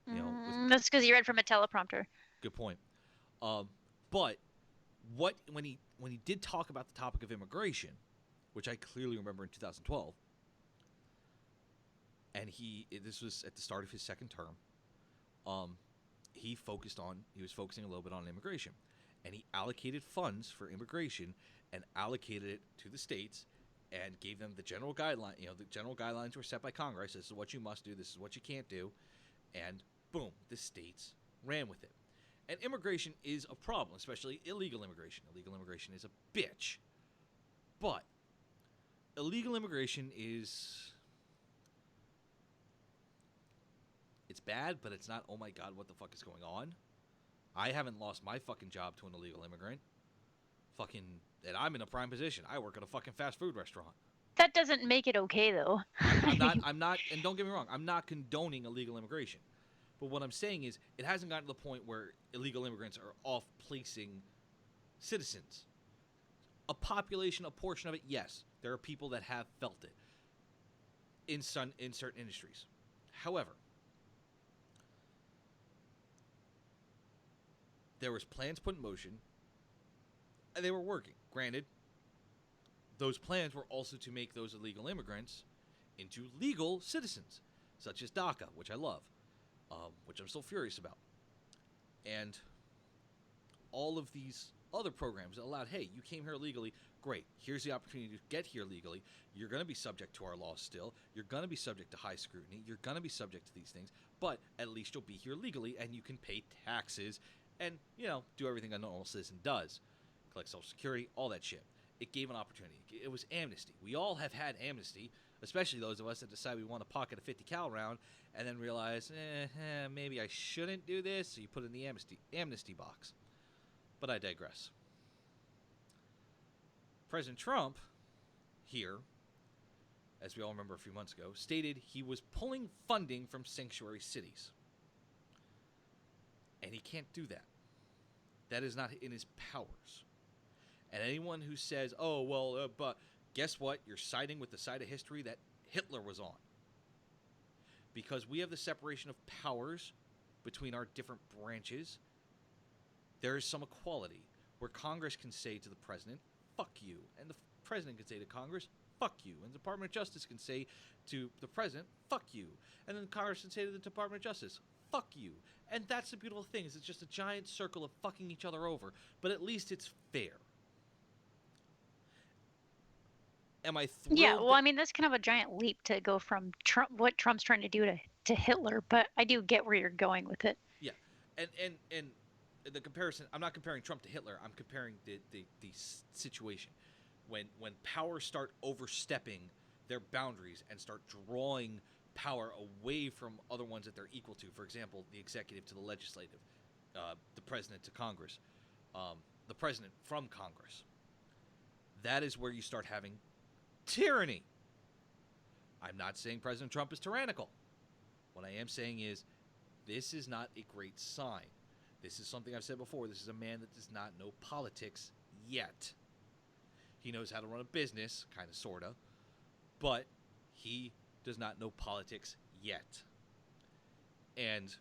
D: You know,
E: That's because you read from a teleprompter.
D: Good point. But when he did talk about the topic of immigration, which I clearly remember in 2012, and this was at the start of his second term, he was focusing a little bit on immigration, and he allocated funds for immigration and allocated it to the states and gave them the general guideline. You know, the general guidelines were set by Congress. This is what you must do. This is what you can't do, and boom, the states ran with it. And immigration is a problem, especially illegal immigration. Illegal immigration is a bitch. But illegal immigration it's bad, but it's not, oh my God, what the fuck is going on? I haven't lost my fucking job to an illegal immigrant. And I'm in a prime position. I work at a fucking fast food restaurant.
E: That doesn't make it okay, though.
D: I'm not, and don't get me wrong, I'm not condoning illegal immigration. But what I'm saying is, it hasn't gotten to the point where illegal immigrants are off-placing citizens. A population, a portion of it, yes. There are people that have felt it in certain industries. However, there was plans put in motion, and they were working. Granted, those plans were also to make those illegal immigrants into legal citizens, such as DACA, which I love, which I'm still furious about. And all of these other programs that allowed, hey, you came here illegally, great. Here's the opportunity to get here legally. You're going to be subject to our laws still. You're going to be subject to high scrutiny. You're going to be subject to these things. But at least you'll be here legally, and you can pay taxes and, do everything a normal citizen does. Collect Social Security, all that shit. It gave an opportunity. It was amnesty. We all have had amnesty, especially those of us that decide we want to pocket a 50 cal round and then realize, maybe I shouldn't do this. So you put it in the amnesty box. But I digress. President Trump here, as we all remember a few months ago, stated he was pulling funding from sanctuary cities. And he can't do that. That is not in his powers. And anyone who says, but guess what? You're siding with the side of history that Hitler was on. Because we have the separation of powers between our different branches, there is some equality where Congress can say to the president, fuck you. And the president can say to Congress, fuck you. And the Department of Justice can say to the president, fuck you. And then Congress can say to the Department of Justice, fuck you. And that's the beautiful thing, is it's just a giant circle of fucking each other over. But at least it's fair. Am I thrilled?
E: Yeah, well, I mean, that's kind of a giant leap to go from Trump, what Trump's trying to do to Hitler, but I do get where you're going with it.
D: Yeah, and the comparison, I'm not comparing Trump to Hitler, I'm comparing the situation. When powers start overstepping their boundaries and start drawing power away from other ones that they're equal to, for example, the executive to the legislative, the president to Congress, the president from Congress, that is where you start having tyranny. I'm not saying President Trump is tyrannical. What I am saying is this is not a great sign. This is something I've said before. This is a man that does not know politics yet. He knows how to run a business, kind of, sort of, but he does not know politics yet. And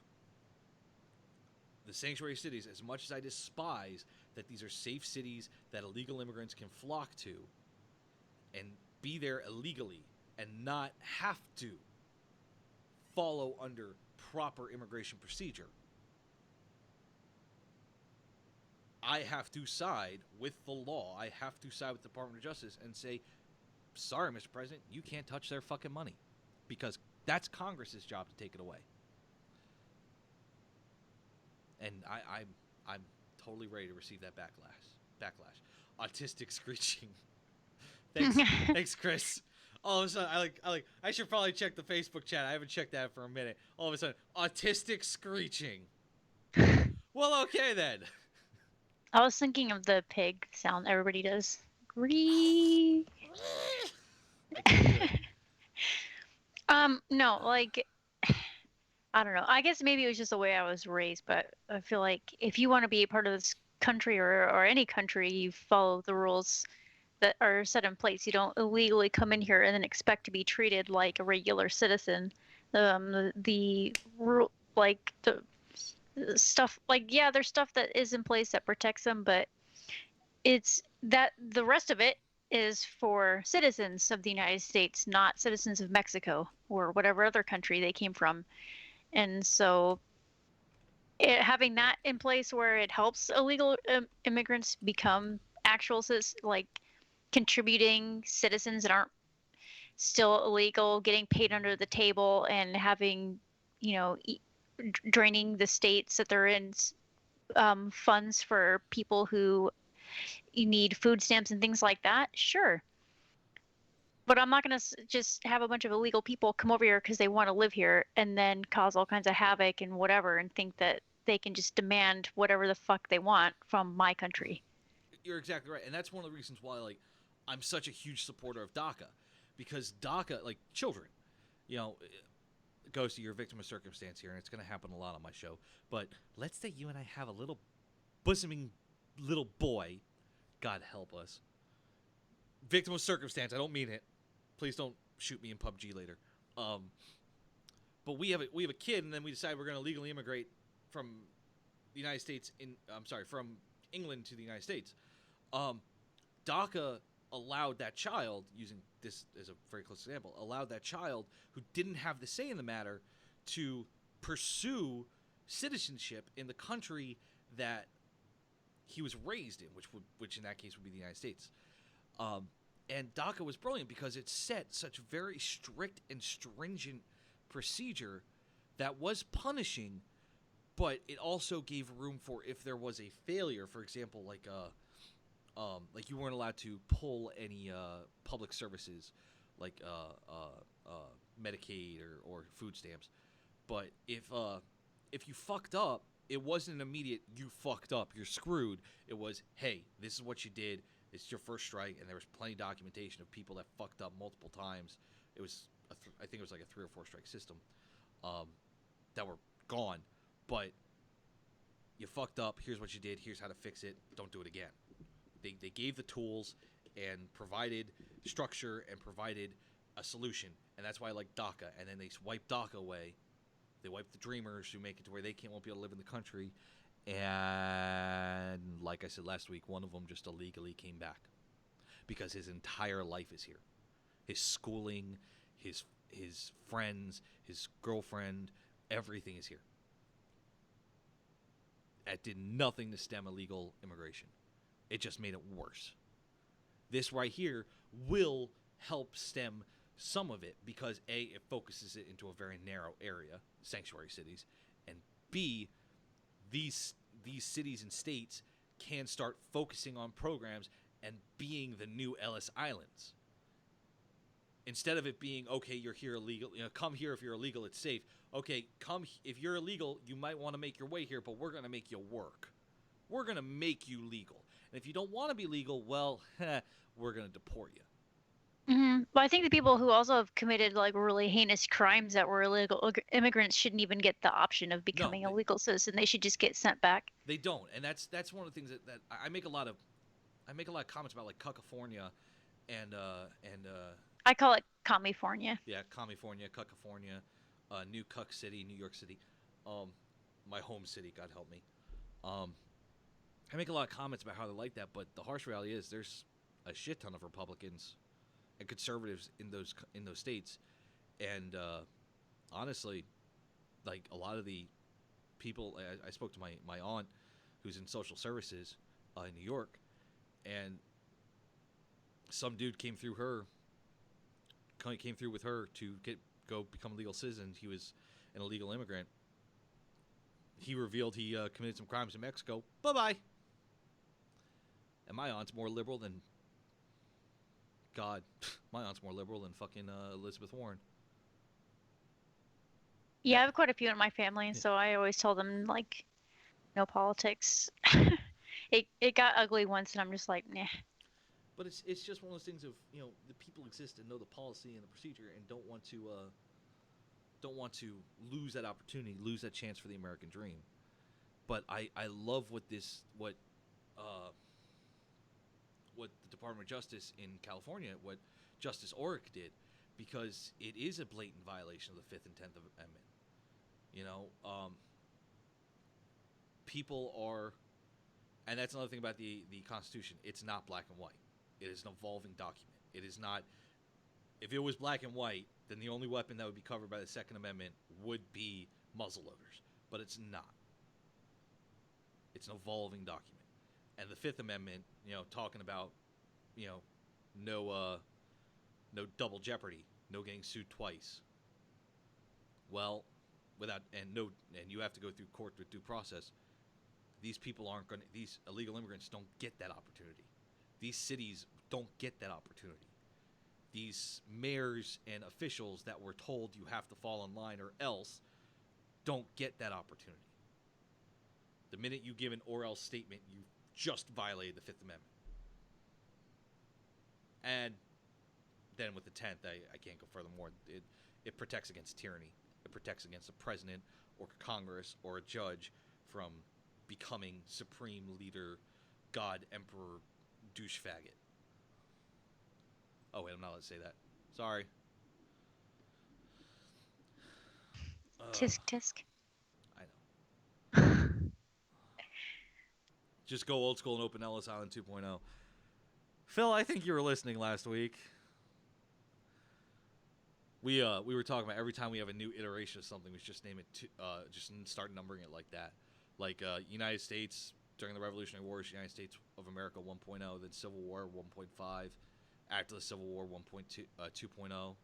D: the sanctuary cities, as much as I despise that these are safe cities that illegal immigrants can flock to and be there illegally and not have to follow under proper immigration procedure, I have to side with the law. I have to side with the Department of Justice and say, sorry, Mr. President, you can't touch their fucking money, because that's Congress's job to take it away. And I'm totally ready to receive that backlash. Autistic screeching. Thanks, Chris. All of a sudden, I should probably check the Facebook chat. I haven't checked that for a minute. All of a sudden, autistic screeching. Well, okay then.
E: I was thinking of the pig sound everybody does. Gree. No, like, I don't know. I guess maybe it was just the way I was raised, but I feel like if you want to be a part of this country or any country, you follow the rules that are set in place. You don't illegally come in here and then expect to be treated like a regular citizen. The rule, like the stuff, like, yeah, there's stuff that is in place that protects them, but it's that the rest of it is for citizens of the United States, not citizens of Mexico or whatever other country they came from. And so having that in place where it helps illegal immigrants become actual like contributing citizens that aren't still illegal, getting paid under the table, and having, draining the states that they're in funds for people who need food stamps and things like that, sure. But I'm not going to just have a bunch of illegal people come over here because they want to live here and then cause all kinds of havoc and whatever and think that they can just demand whatever the fuck they want from my country.
D: You're exactly right. And that's one of the reasons why, like, I'm such a huge supporter of DACA. Because DACA, like, children, it goes to your victim of circumstance here, and it's going to happen a lot on my show. But let's say you and I have a little bosoming little boy, God help us, victim of circumstance. I don't mean it. Please don't shoot me in PUBG later. But we have a kid, and then we decide we're going to legally immigrate from the United States from England to the United States. DACA allowed that child, using this as a very close example, allowed that child who didn't have the say in the matter to pursue citizenship in the country that he was raised in, which in that case would be the United States. And DACA was brilliant because it set such very strict and stringent procedure that was punishing, but it also gave room for if there was a failure. For example, like you weren't allowed to pull any public services like Medicaid or food stamps. But if you fucked up, it wasn't an immediate "you fucked up, you're screwed." It was, "Hey, this is what you did. It's your first strike," and there was plenty of documentation of people that fucked up multiple times. It was, I think it was like a 3 or 4 strike system that were gone. But you fucked up. Here's what you did. Here's how to fix it. Don't do it again. They gave the tools and provided structure and provided a solution, and that's why I like DACA. And then they wiped DACA away. They wiped the dreamers who make it to where they won't be able to live in the country. And like I said last week, one of them just illegally came back because his entire life is here. His schooling, his friends, his girlfriend, everything is here. That did nothing to stem illegal immigration. It just made it worse. This right here will help stem some of it because A, it focuses it into a very narrow area, sanctuary cities, and B, these cities and states can start focusing on programs and being the new Ellis Islands. Instead of it being, okay, you're here illegal, come here if you're illegal, it's safe. Okay, if you're illegal, you might want to make your way here, but we're going to make you work. We're going to make you legal. And if you don't want to be legal, well, we're going to deport you.
E: But I think the people who also have committed like really heinous crimes that were illegal immigrants shouldn't even get the option of becoming a legal citizen. They should just get sent back.
D: They don't, and that's one of the things that I make a lot of comments about, like Cuckafornia and
E: I call it California.
D: Yeah, California, Cuckafornia, New Cuck City, New York City, my home city, God help me. I make a lot of comments about how they like that, but the harsh reality is there's a shit ton of Republicans and conservatives in those states, and honestly, like a lot of the people, I spoke to my aunt who's in social services in New York, and some dude came through with her to go become a legal citizen. He was an illegal immigrant. He revealed he committed some crimes in Mexico. Bye-bye. And my aunt's more liberal than God. My aunt's more liberal than fucking Elizabeth Warren.
E: Yeah, I have quite a few in my family, so I always tell them like, no politics. It got ugly once, and I'm just like, nah.
D: But it's just one of those things of, the people exist and know the policy and the procedure and don't want to lose that opportunity, lose that chance for the American dream. But I love what the Department of Justice in California, what Justice Orrick did, because it is a blatant violation of the 5th and 10th Amendment. People are, and that's another thing about the Constitution, it's not black and white. It is an evolving document. It is not, if it was black and white, then the only weapon that would be covered by the Second Amendment would be muzzleloaders. But it's not. It's an evolving document. And the Fifth Amendment, talking about, no double jeopardy, no getting sued twice. Well, and you have to go through court with due process. These people these illegal immigrants don't get that opportunity. These cities don't get that opportunity. These mayors and officials that were told you have to fall in line or else don't get that opportunity. The minute you give an or else statement, you just violated the Fifth Amendment. And then with the 10th, I can't go further more. It protects against tyranny. It protects against a president or Congress or a judge from becoming supreme leader, God, emperor, douche faggot. Oh, wait, I'm not allowed to say that. Sorry.
E: Tisk tisk.
D: I know. Just go old school and open Ellis Island 2.0. Phil, I think you were listening last week. We were talking about every time we have a new iteration of something, we should just name it. Just start numbering it like that. Like United States during the Revolutionary Wars, United States of America 1.0, then Civil War 1.5, after the Civil War 1.2, 2.0.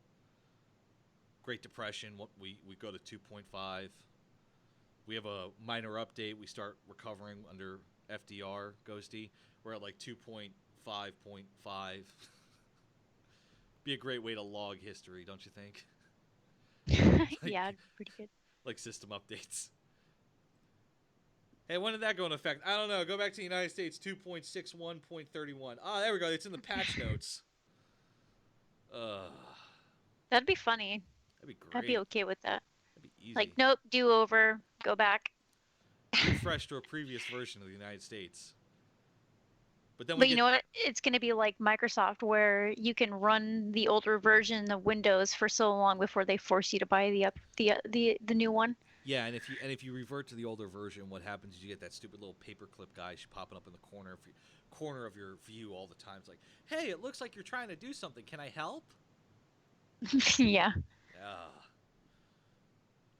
D: Great Depression, we go to 2.5. We have a minor update. We start recovering under FDR, Ghosty. We're at like 2.5.5. Be a great way to log history, don't you think?
E: Yeah, pretty good.
D: Like system updates. Hey, when did that go into effect? I don't know. Go back to the United States 2.61.31. Ah, there we go. It's in the patch notes.
E: That'd be funny.
D: That'd be great.
E: I'd be okay with that.
D: That'd be easy.
E: Like, nope, do over, go back.
D: Refresh to a previous version of the United States. But then
E: But you know what? It's going to be like Microsoft, where you can run the older version of Windows for so long before they force you to buy the new one.
D: Yeah, and if you revert to the older version, what happens is you get that stupid little paperclip guy popping up in the corner of your view all the time. It's like, hey, it looks like you're trying to do something. Can I help?
E: Yeah.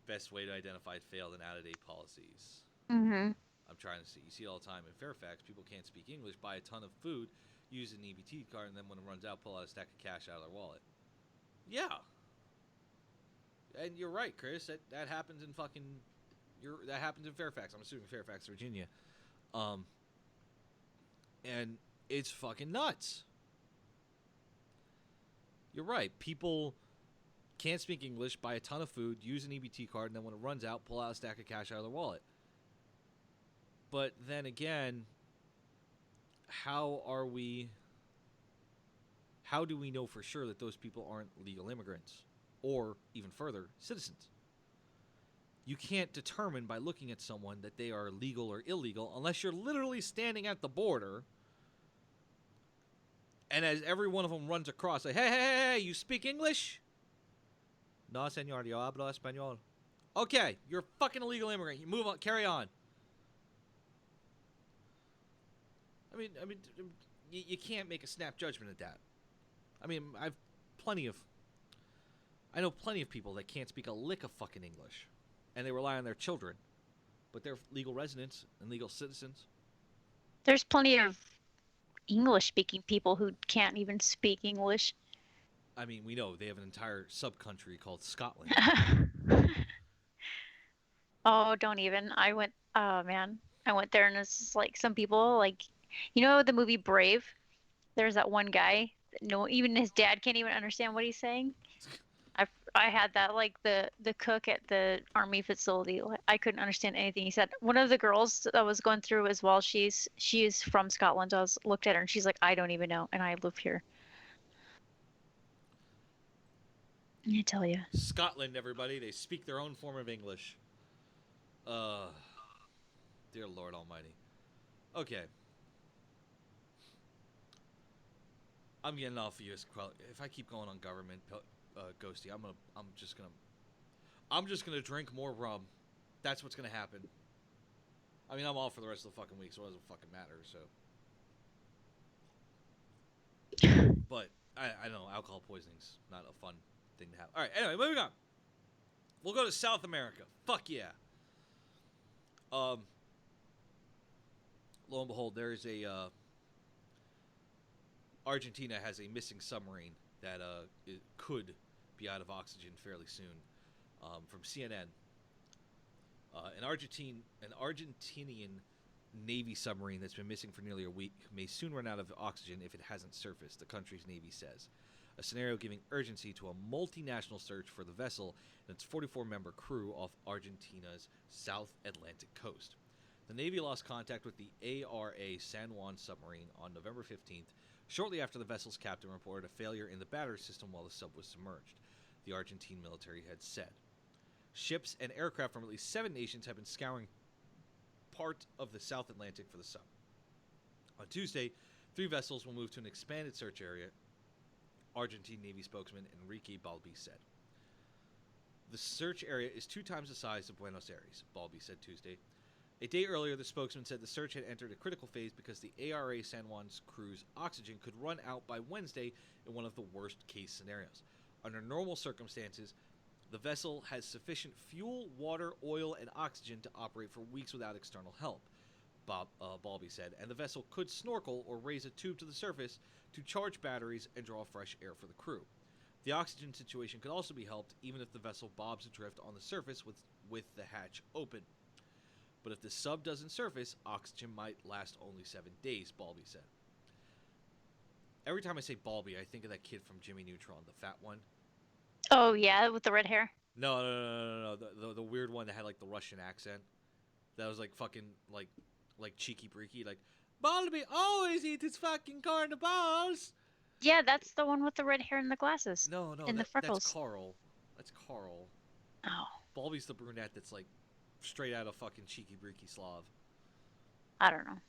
D: Best way to identify failed and out-of-date policies.
E: Mm-hmm.
D: I'm trying to see. You see it all the time in Fairfax. People can't speak English, buy a ton of food, use an EBT card, and then when it runs out, pull out a stack of cash out of their wallet. Yeah. And you're right, Chris. That happens in that happens in Fairfax. I'm assuming Fairfax, Virginia. And it's fucking nuts. You're right. People can't speak English, buy a ton of food, use an EBT card, and then when it runs out, pull out a stack of cash out of their wallet. But then again, how do we know for sure that those people aren't legal immigrants? Or, even further, citizens? You can't determine by looking at someone that they are legal or illegal unless you're literally standing at the border and as every one of them runs across, like, hey, you speak English? No, señor, yo hablo español. Okay, you're a fucking illegal immigrant. You move on, carry on. I mean, you can't make a snap judgment at that. I mean, I know plenty of people that can't speak a lick of fucking English, and they rely on their children, but they're legal residents and legal citizens.
E: There's plenty of English-speaking people who can't even speak English.
D: I mean, we know they have an entire sub-country called Scotland.
E: Oh, don't even. I went there, and it's just like some people, like, you know the movie Brave? There's that one guy. No, even his dad can't even understand what he's saying. I had that, like, the cook at the army facility. I couldn't understand anything he said. One of the girls that was going through as well, she's from Scotland. I looked at her and she's like, I don't even know, and I live here. I tell you.
D: Scotland, everybody, they speak their own form of English. Dear Lord Almighty. Okay. I'm getting off of U.S. If I keep going on government, Ghosty, I'm just gonna drink more rum. That's what's gonna happen. I mean, I'm off for the rest of the fucking week, so it doesn't fucking matter. So, but I know alcohol poisoning's not a fun thing to have. All right, anyway, moving on. We'll go to South America. Fuck yeah. Lo and behold, there's a Argentina has a missing submarine that it could be out of oxygen fairly soon. From CNN, an Argentinian Navy submarine that's been missing for nearly a week may soon run out of oxygen if it hasn't surfaced, the country's Navy says. A scenario giving urgency to a multinational search for the vessel and its 44-member crew off Argentina's South Atlantic coast. The Navy lost contact with the ARA San Juan submarine on November 15th, shortly after the vessel's captain reported a failure in the battery system while the sub was submerged, the Argentine military had said. Ships and aircraft from at least 7 nations have been scouring part of the South Atlantic for the sub. On Tuesday, 3 vessels will move to an expanded search area Argentine Navy spokesman Enrique Balbi said. The search area is 2 times the size of Buenos Aires, Balbi said Tuesday. A day earlier, the spokesman said the search had entered a critical phase because the ARA San Juan's crew's oxygen could run out by Wednesday in one of the worst-case scenarios. Under normal circumstances, the vessel has sufficient fuel, water, oil, and oxygen to operate for weeks without external help, Balbi said, and the vessel could snorkel or raise a tube to the surface to charge batteries and draw fresh air for the crew. The oxygen situation could also be helped even if the vessel bobs adrift on the surface with the hatch open. But if the sub doesn't surface, oxygen might last only 7 days, Balbi said. Every time I say Balbi, I think of that kid from Jimmy Neutron, the fat one.
E: Oh yeah, with the red hair.
D: No. The weird one that had like the Russian accent. That was like fucking like cheeky breaky, like Balbi always eat his fucking carnivals.
E: Yeah, that's the one with the red hair and the glasses.
D: No,
E: and the freckles.
D: That's Carl. That's Carl.
E: Oh.
D: Balbi's the brunette that's like straight out of fucking cheeky breaky Slav.
E: I don't know.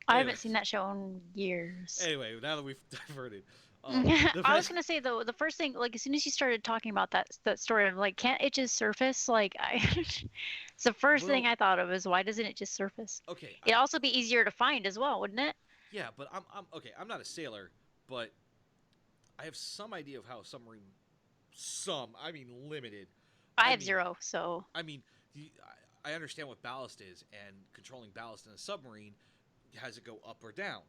E: I haven't seen that show in years.
D: Anyway, now that we've diverted.
E: I was gonna say though, the first thing, like as soon as you started talking about that story, I'm like, can't it just surface? Like, it's the first thing I thought of is why doesn't it just surface?
D: Okay.
E: It'd also be easier to find as well, wouldn't it?
D: Yeah, but I'm okay. I'm not a sailor, but I have some idea of how a submarine. I mean limited.
E: I have zero, so.
D: I mean, I understand what ballast is, and controlling ballast in a submarine has it go up or down.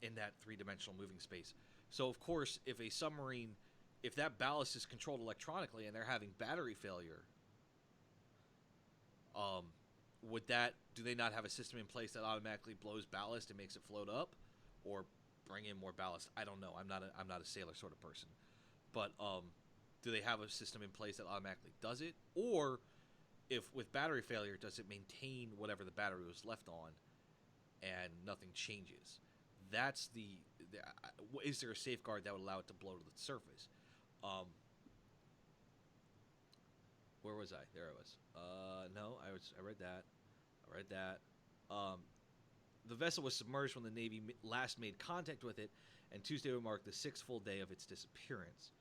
D: In that 3-dimensional moving space. So, of course, if a submarine, if that ballast is controlled electronically and they're having battery failure, do they not have a system in place that automatically blows ballast and makes it float up, or bring in more ballast? I don't know. I'm not a sailor sort of person, but do they have a system in place that automatically does it, or if with battery failure, does it maintain whatever the battery was left on, and nothing changes? That's is there a safeguard that would allow it to blow to the surface? Where was I? There I was. No, I read that. The vessel was submerged when the Navy last made contact with it, and Tuesday would mark the 6th full day of its disappearance.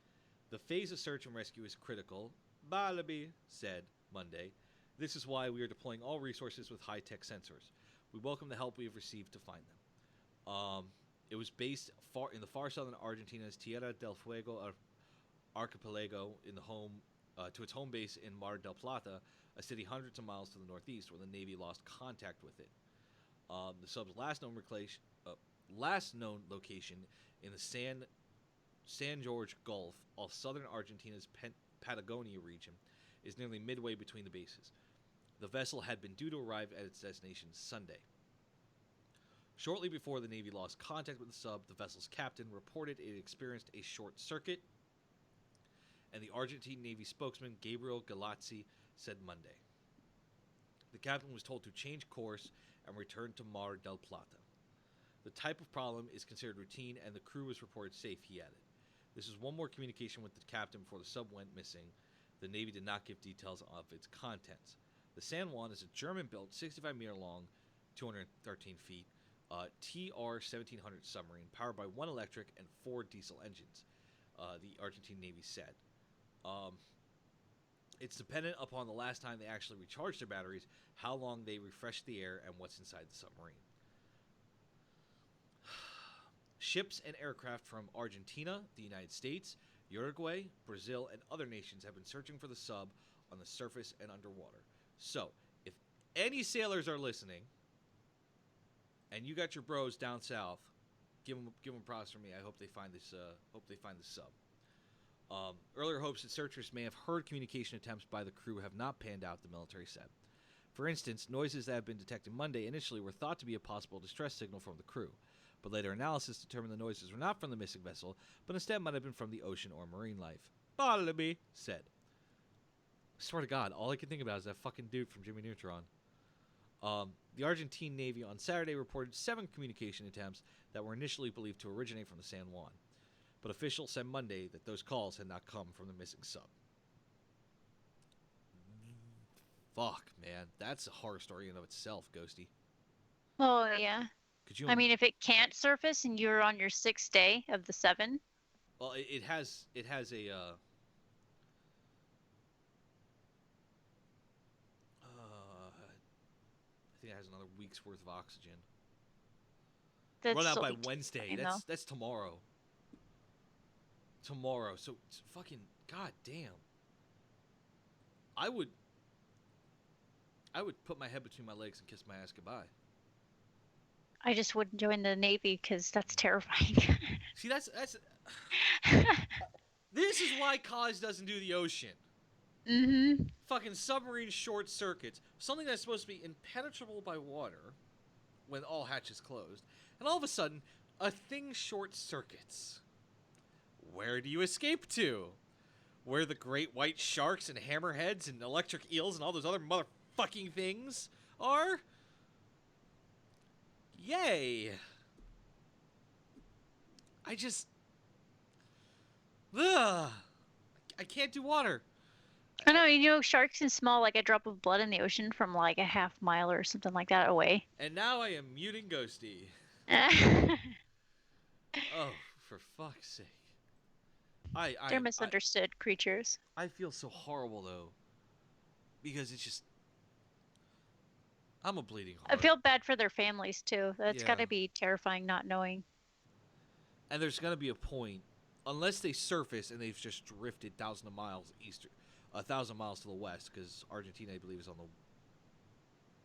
D: The phase of search and rescue is critical, Balbi said Monday. This is why we are deploying all resources with high-tech sensors. We welcome the help we have received to find them. It was based in the far southern Argentina's Tierra del Fuego archipelago to its home base in Mar del Plata, a city hundreds of miles to the northeast, where the Navy lost contact with it. The sub's last known location in the San Jorge Gulf off southern Argentina's Patagonia region is nearly midway between the bases. The vessel had been due to arrive at its destination Sunday. Shortly before the Navy lost contact with the sub, the vessel's captain reported it experienced a short circuit, and the Argentine Navy spokesman Gabriel Galazzi said Monday. The captain was told to change course and return to Mar del Plata. The type of problem is considered routine, and the crew was reported safe, he added. This is one more communication with the captain before the sub went missing. The Navy did not give details of its contents. The San Juan is a German-built, 65-meter long, 213 feet, TR-1700 submarine powered by 1 electric and 4 diesel engines, the Argentine Navy said. It's dependent upon the last time they actually recharged their batteries, how long they refreshed the air, and what's inside the submarine. Ships and aircraft from Argentina, the United States, Uruguay, Brazil, and other nations have been searching for the sub on the surface and underwater. So, if any sailors are listening, and you got your bros down south, give them props from me. I hope they find this. Sub. Earlier hopes that searchers may have heard communication attempts by the crew have not panned out, the military said. For instance, noises that have been detected Monday initially were thought to be a possible distress signal from the crew, but later analysis determined the noises were not from the missing vessel, but instead might have been from the ocean or marine life. Balbi said. I swear to God, all I can think about is that fucking dude from Jimmy Neutron. The Argentine Navy on Saturday reported 7 communication attempts that were initially believed to originate from the San Juan, but officials said Monday that those calls had not come from the missing sub. Fuck, man. That's a horror story in and of itself, Ghosty.
E: Oh, yeah.
D: Could you?
E: I mean, if it can't surface and you're on your 6th day of the 7,
D: Well, it has a. I think it has another week's worth of oxygen.
E: That's
D: Run out
E: still
D: by
E: be
D: Wednesday.
E: terrifying, though.
D: That's tomorrow. Tomorrow. So it's fucking goddamn. I would put my head between my legs and kiss my ass goodbye.
E: I just wouldn't join the Navy because that's terrifying.
D: See, that's this is why college doesn't do the ocean.
E: Mm-hmm.
D: Fucking submarine short circuits. Something that's supposed to be impenetrable by water when all hatches closed. And all of a sudden, a thing short circuits. Where do you escape to? Where the great white sharks and hammerheads and electric eels and all those other motherfucking things are? Yay. Ugh. I can't do water.
E: I know, you know, sharks can smell like a drop of blood in the ocean from like a half mile or something like that away.
D: And now I am muting Ghosty. Oh, for fuck's sake.
E: They're misunderstood creatures.
D: I feel so horrible, though. Because it's just... I'm a bleeding heart.
E: I feel bad for their families, too. That's
D: Yeah.
E: got to be terrifying not knowing.
D: And there's going to be a point, unless they surface and they've just drifted 1,000 miles to the west, because Argentina, I believe, is on the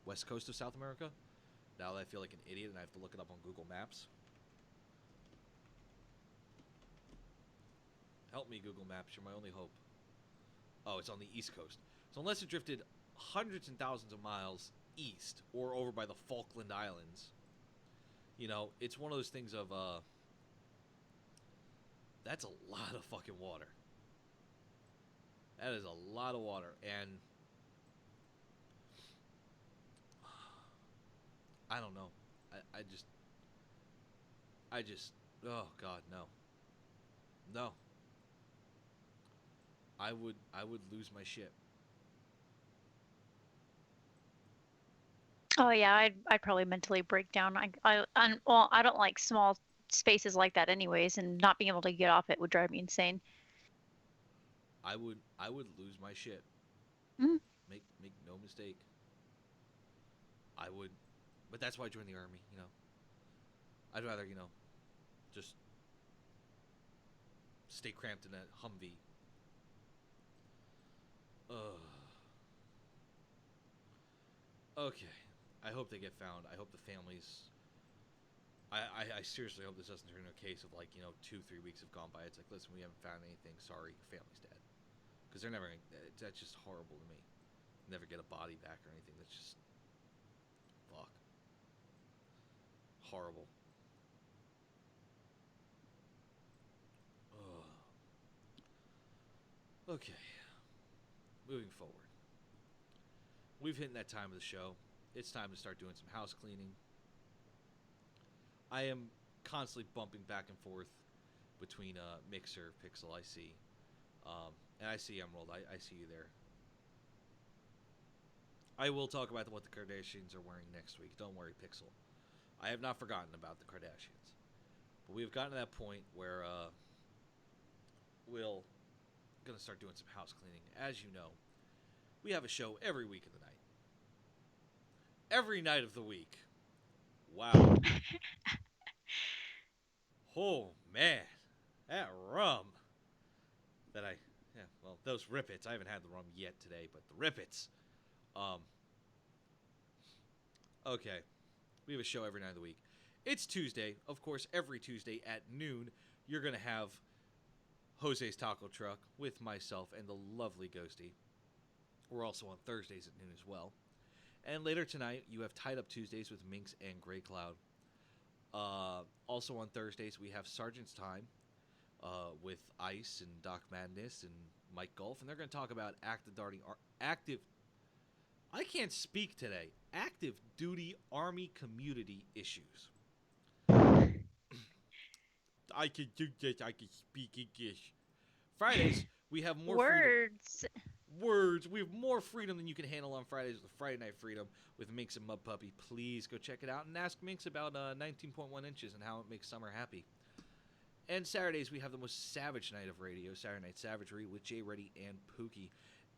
D: west coast of South America. Now that I feel like an idiot and I have to look it up on Google Maps. Help me, Google Maps. You're my only hope. Oh, it's on the east coast. So unless it drifted hundreds and thousands of miles east or over by the Falkland Islands, you know, it's one of those things of, that's a lot of fucking water. That is a lot of water. And I don't know. I just, oh God, no. No. I would lose my shit.
E: Oh yeah, I'd probably mentally break down. Well, I don't like small spaces like that anyways, and not being able to get off it would drive me insane.
D: I would lose my shit.
E: Mm.
D: Make no mistake. I would, but that's why I joined the army. You know, I'd rather just stay cramped in that Humvee. Okay. I hope they get found. I hope the families... I seriously hope this doesn't turn into a case of 2-3 weeks have gone by. It's like, listen, we haven't found anything. Sorry, your family's dead. Because they're never going to... That's just horrible to me. Never get a body back or anything. That's just... Fuck. Horrible. Okay. Moving forward. We've hit that time of the show. It's time to start doing some house cleaning. I am constantly bumping back and forth between Mixer, Pixel, I see. And I see Emerald. I see you there. I will talk about what the Kardashians are wearing next week. Don't worry, Pixel. I have not forgotten about the Kardashians. But we've gotten to that point where we'll going to start doing some house cleaning. As you know, we have a show every week of the night. Every night of the week. Wow. Oh, man. That rum. Those Rippets. I haven't had the rum yet today, but the Rippets. Okay. We have a show every night of the week. It's Tuesday. Of course, every Tuesday at noon, you're going to have Jose's Taco Truck with myself and the lovely Ghosty. We're also on Thursdays at noon as well. And later tonight, you have Tied Up Tuesdays with Minx and Grey Cloud. Also on Thursdays, we have Sergeant's Time with Ice and Doc Madness and Mike Golf. And they're going to talk about active duty Army community issues. I can do this. I can speak English. Fridays, we have more
E: Words.
D: Words. We have more freedom than you can handle on Fridays with Friday Night Freedom with Minx and Mud Puppy. Please go check it out and ask Minx about 19.1 inches and how it makes summer happy. And Saturdays, we have the most savage night of radio, Saturday Night Savagery, with Jay Reddy and Pookie.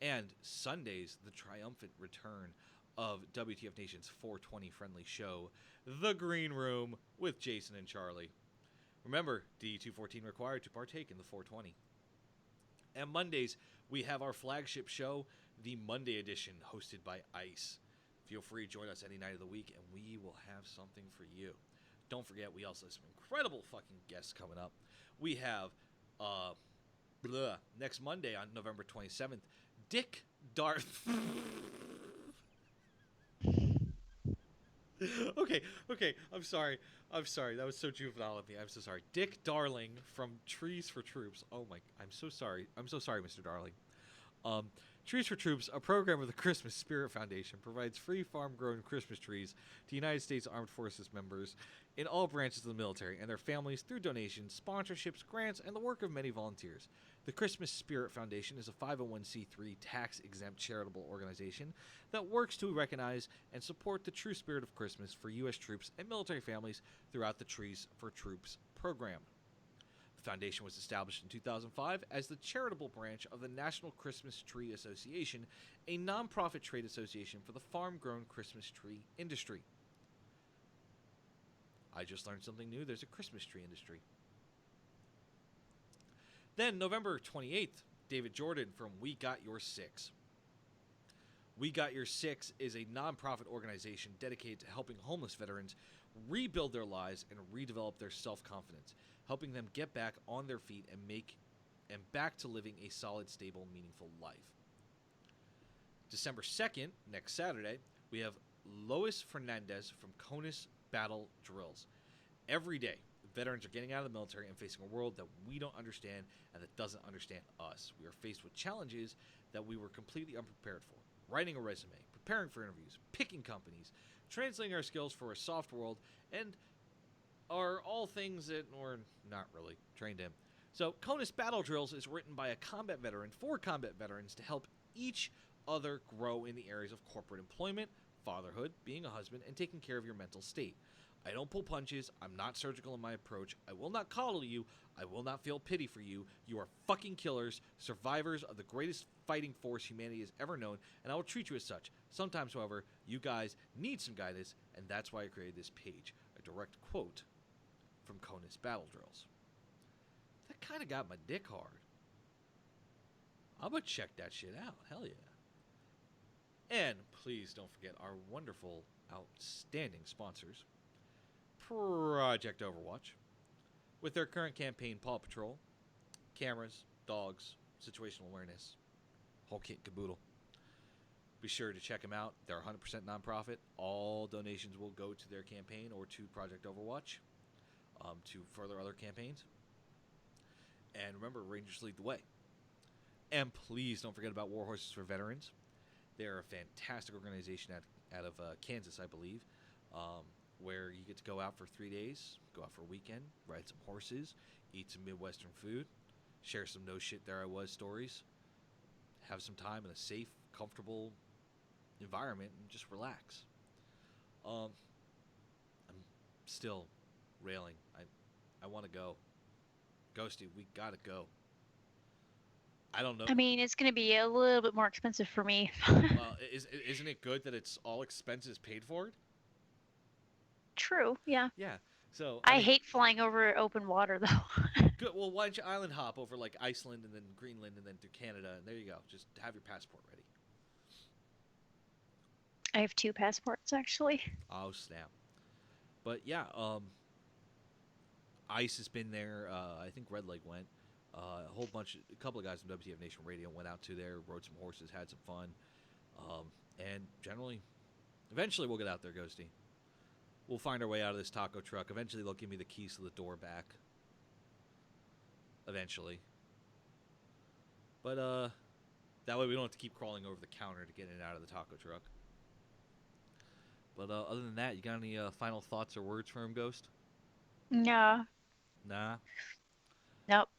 D: And Sundays, the triumphant return of WTF Nation's 420 friendly show, The Green Room, with Jason and Charlie. Remember, DE214 required to partake in the 420. And Mondays, we have our flagship show, the Monday edition, hosted by ICE. Feel free to join us any night of the week, and we will have something for you. Don't forget, we also have some incredible fucking guests coming up. We have, next Monday on November 27th, Dick Darth. Okay, I'm sorry. That was so juvenile of me. I'm so sorry. Dick Darling from Trees for Troops. Oh my, I'm so sorry, Mr. Darling. Trees for Troops, a program of the Christmas Spirit Foundation, provides free farm-grown Christmas trees to United States Armed Forces members in all branches of the military and their families through donations, sponsorships, grants, and the work of many volunteers. The Christmas Spirit Foundation is a 501c3 tax-exempt charitable organization that works to recognize and support the true spirit of Christmas for U.S. troops and military families throughout the Trees for Troops program. The foundation was established in 2005 as the charitable branch of the National Christmas Tree Association, a nonprofit trade association for the farm-grown Christmas tree industry. I just learned something new. There's a Christmas tree industry. Then, November 28th, David Jordan from We Got Your Six. We Got Your Six is a nonprofit organization dedicated to helping homeless veterans rebuild their lives and redevelop their self-confidence, helping them get back on their feet and back to living a solid, stable, meaningful life. December 2nd, next Saturday, we have Lois Fernandez from CONUS Battle Drills. Every day, veterans are getting out of the military and facing a world that we don't understand and that doesn't understand us. We are faced with challenges that we were completely unprepared for. Writing a resume, preparing for interviews, picking companies, translating our skills for a soft world, and are all things that we're not really trained in. So, CONUS Battle Drills is written by a combat veteran for combat veterans to help each other grow in the areas of corporate employment, fatherhood, being a husband, and taking care of your mental state. I don't pull punches. I'm not surgical in my approach. I will not coddle you. I will not feel pity for you. You are fucking killers, survivors of the greatest fighting force humanity has ever known, and I will treat you as such. Sometimes, however, you guys need some guidance, and that's why I created this page. A direct quote from CONUS Battle Drills. That kind of got my dick hard. I'm going to check that shit out. Hell yeah. And please don't forget our wonderful, outstanding sponsors, Project Overwatch, with their current campaign, Paw Patrol, cameras, dogs, situational awareness, whole kit and caboodle. Be sure to check them out. They're 100% nonprofit. All donations will go to their campaign or to Project Overwatch to further other campaigns. And remember, Rangers lead the way. And please don't forget about War Horses for Veterans. They're a fantastic organization out of Kansas, I believe, where you get to go out for 3 days, go out for a weekend, ride some horses, eat some Midwestern food, share some no shit there I was stories, have some time in a safe, comfortable environment, and just relax. I'm still railing. I want to go. Ghosty, we gotta go. I don't know.
E: I mean, it's going to be a little bit more expensive for me.
D: Isn't it good that it's all expenses paid for?
E: True, yeah.
D: Yeah. So
E: I
D: mean,
E: hate flying over open water, though.
D: good. Well, why don't you island hop over like Iceland and then Greenland and then through Canada, and there you go. Just have your passport ready.
E: I have 2 passports, actually.
D: Oh snap! But yeah, ICE has been there. I think Red Leg went. A couple of guys from WTF Nation Radio went out to there, rode some horses, had some fun, and eventually we'll get out there, Ghosty. We'll find our way out of this taco truck. Eventually they'll give me the keys to the door back. Eventually. But, that way we don't have to keep crawling over the counter to get in and out of the taco truck. But, other than that, you got any, final thoughts or words for him, Ghost?
E: Yeah.
D: Nah?
E: Nope.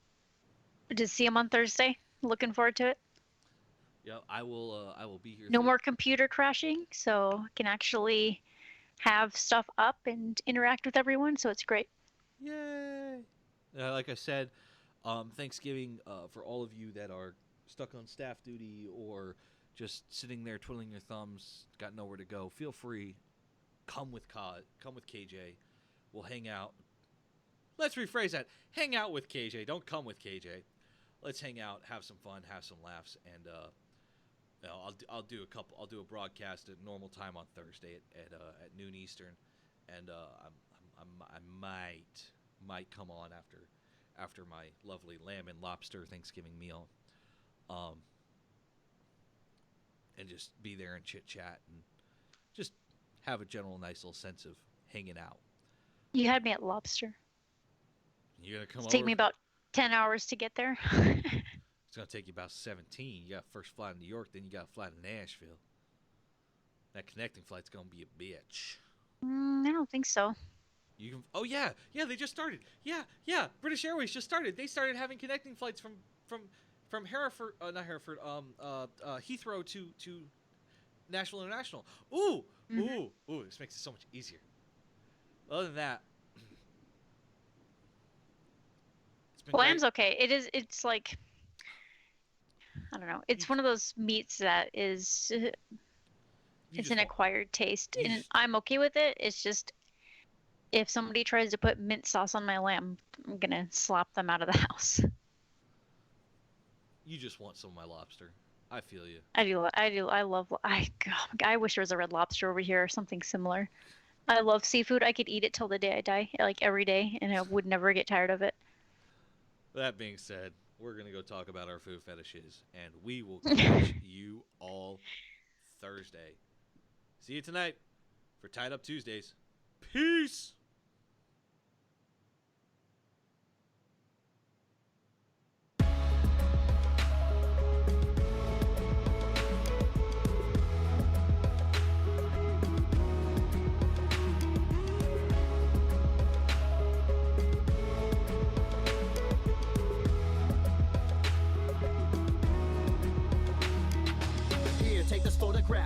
E: Just see him on Thursday. Looking forward to it.
D: Yeah, I will be here.
E: No more computer crashing, so I can actually have stuff up and interact with everyone, so it's great.
D: Yay! Like I said, Thanksgiving, for all of you that are stuck on staff duty or just sitting there twiddling your thumbs, got nowhere to go, feel free. Come with KJ. We'll hang out. Let's rephrase that. Hang out with KJ. Don't come with KJ. Let's hang out, have some fun, have some laughs, and I'll do a broadcast at normal time on Thursday at noon Eastern, and I might come on after my lovely lamb and lobster Thanksgiving meal, and just be there and chit chat and just have a general nice little sense of hanging out.
E: You had me at lobster.
D: You're gonna come over?
E: Take me about 10 hours to get there.
D: It's gonna take you about 17. You got first flight to New York, then you got a flight to Nashville. That connecting flight's gonna be a bitch.
E: I don't think so.
D: You can. Oh yeah, they just started. Yeah. British Airways just started. They started having connecting flights from Hereford, not Hereford, Heathrow to Nashville International. Ooh. This makes it so much easier. Other than that, it's been great.
E: Lamb's okay. It's like, I don't know. It's one of those meats that is, it's an acquired taste, and I'm okay with it. It's just, if somebody tries to put mint sauce on my lamb, I'm gonna slap them out of the house.
D: You just want some of my lobster. I feel you.
E: I do. I wish there was a Red Lobster over here or something similar. I love seafood. I could eat it till the day I die, like every day, and I would never get tired of it.
D: That being said, we're going to go talk about our food fetishes, and we will catch you all Thursday. See you tonight for Tied Up Tuesdays. Peace!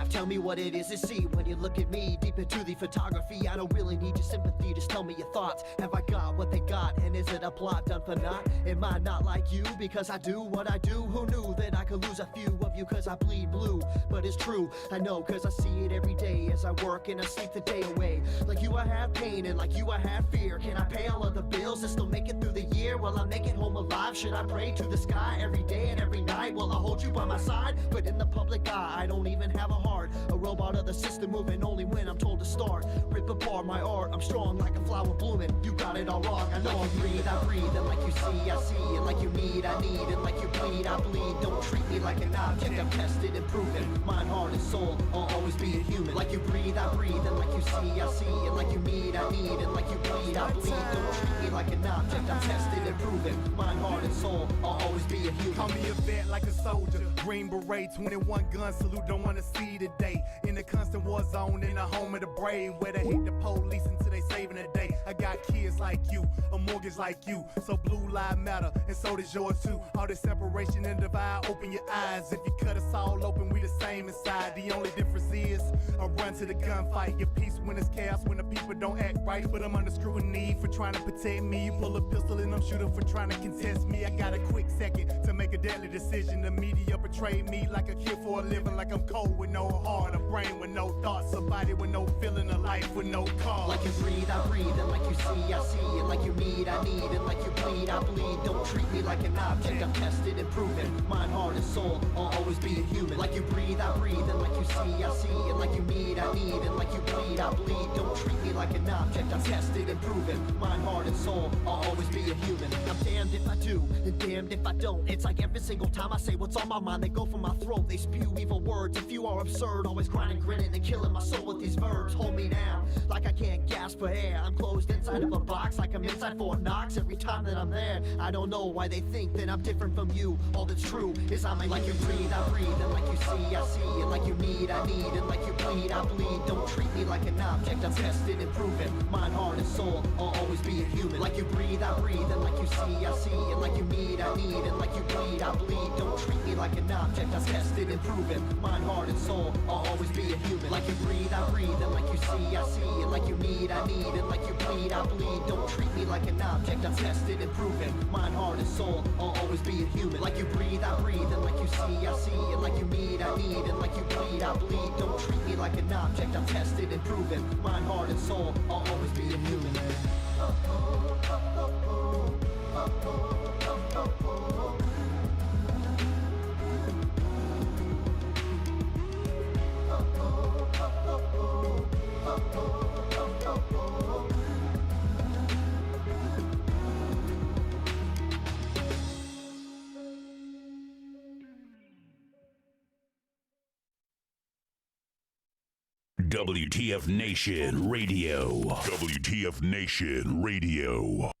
I: Tell me what it is to see when you look at me. Deep into the photography, I don't really need your sympathy. Just tell me your thoughts. Have I got what they got? And is it a plot done for naught? Am I not like you because I do what I do? Who knew that I could lose a few of you cause I bleed blue? But it's true, I know cause I see it every day as I work and I sleep the day away. Like you I have pain and like you I have fear. Can I pay all of the bills and still make it through the year? Will I make it home alive? Should I pray to the sky every day and every night? Will I hold you by my side? But in the public eye, I don't even have a heart. A robot of the system moving only when I'm told to start. Rip apart my art, I'm strong like a flower blooming. You got it all wrong, I know I breathe, and like you see, I see. And like you need, I need. And like you bleed, I bleed. Don't treat me like an object, I'm tested and proven. Mind, heart, and soul, I'll always be a human. Like you breathe, I breathe. And like you see, I see. And like you need, I need. And like you bleed, I bleed. Don't treat me like an object, I'm tested and proven. Mind, heart, and soul, I'll always be a human.
J: Call me a vet like a soldier. Green beret, 21 gun salute, don't wanna see today. In the constant war zone, in the home of the brave, where they hate the police until they saving the day. I got kids like you, a mortgage like you, so blue lives matter, and so does yours too. All this separation and divide, open your eyes. If you cut us all open, we the same inside. The only difference is I run to the gunfight. Get peace when it's chaos, when the people don't act right. But I'm under scrutiny for trying to protect me. You pull a pistol and I'm shooting for trying to contest me. I got a quick second to make a deadly decision. The media portray me like a kid for a living, like I'm cold with no heart, a brain with no thoughts, a body with no feeling, a life with no cause.
I: Like you breathe, I breathe, and like you see, I see. And like you need, I need. And like you bleed, I bleed. Don't treat me like an object, I'm tested and proven. Mind, heart, and soul, I'll always be a human. Like you breathe, I breathe. And like you see, I see. And like you need, I need. And like you bleed, I bleed. Don't treat me like an object, I'm tested and proven. Mind, heart, and soul, I'll always be a human. I'm damned if I do, and damned if I don't. It's like every single time I say what's on my mind, they go for my throat, they spew evil words. If you are absurd, always grinding, grinning, and killing my soul with these verbs. Hold me down, like I can't gasp for air. I'm closed inside of a box, like I'm inside Fort Knox. Every time that I'm there, I don't know why they think that I'm different from you. All that's true is I'm a like you breathe, I breathe. And like you see, I see. And like you need, I need. And like you bleed, I bleed. Don't treat me like an object, I'm tested and proven. Mind, heart, and soul, I'll always be a human. Like you breathe, breathe, I breathe, and like you see, I see, and like you need, I need, and like you bleed, I bleed. Don't treat me like an object, I'm tested and proven. Mind, heart, and soul, I'll always be a human. Like you breathe, I breathe, and like you see, I see, and like you need, I need, and like you bleed, I bleed. Don't treat me like an object, I'm tested and proven. Mind, heart, and soul, I'll always be a human. Like you breathe, I breathe, and like you see, I see, and like you need, I need, and like you bleed, I bleed. Don't treat me like an object, I'm tested and proven. Mind, heart, and soul, I'll always be a human.
A: WTF Nation Radio. WTF Nation Radio.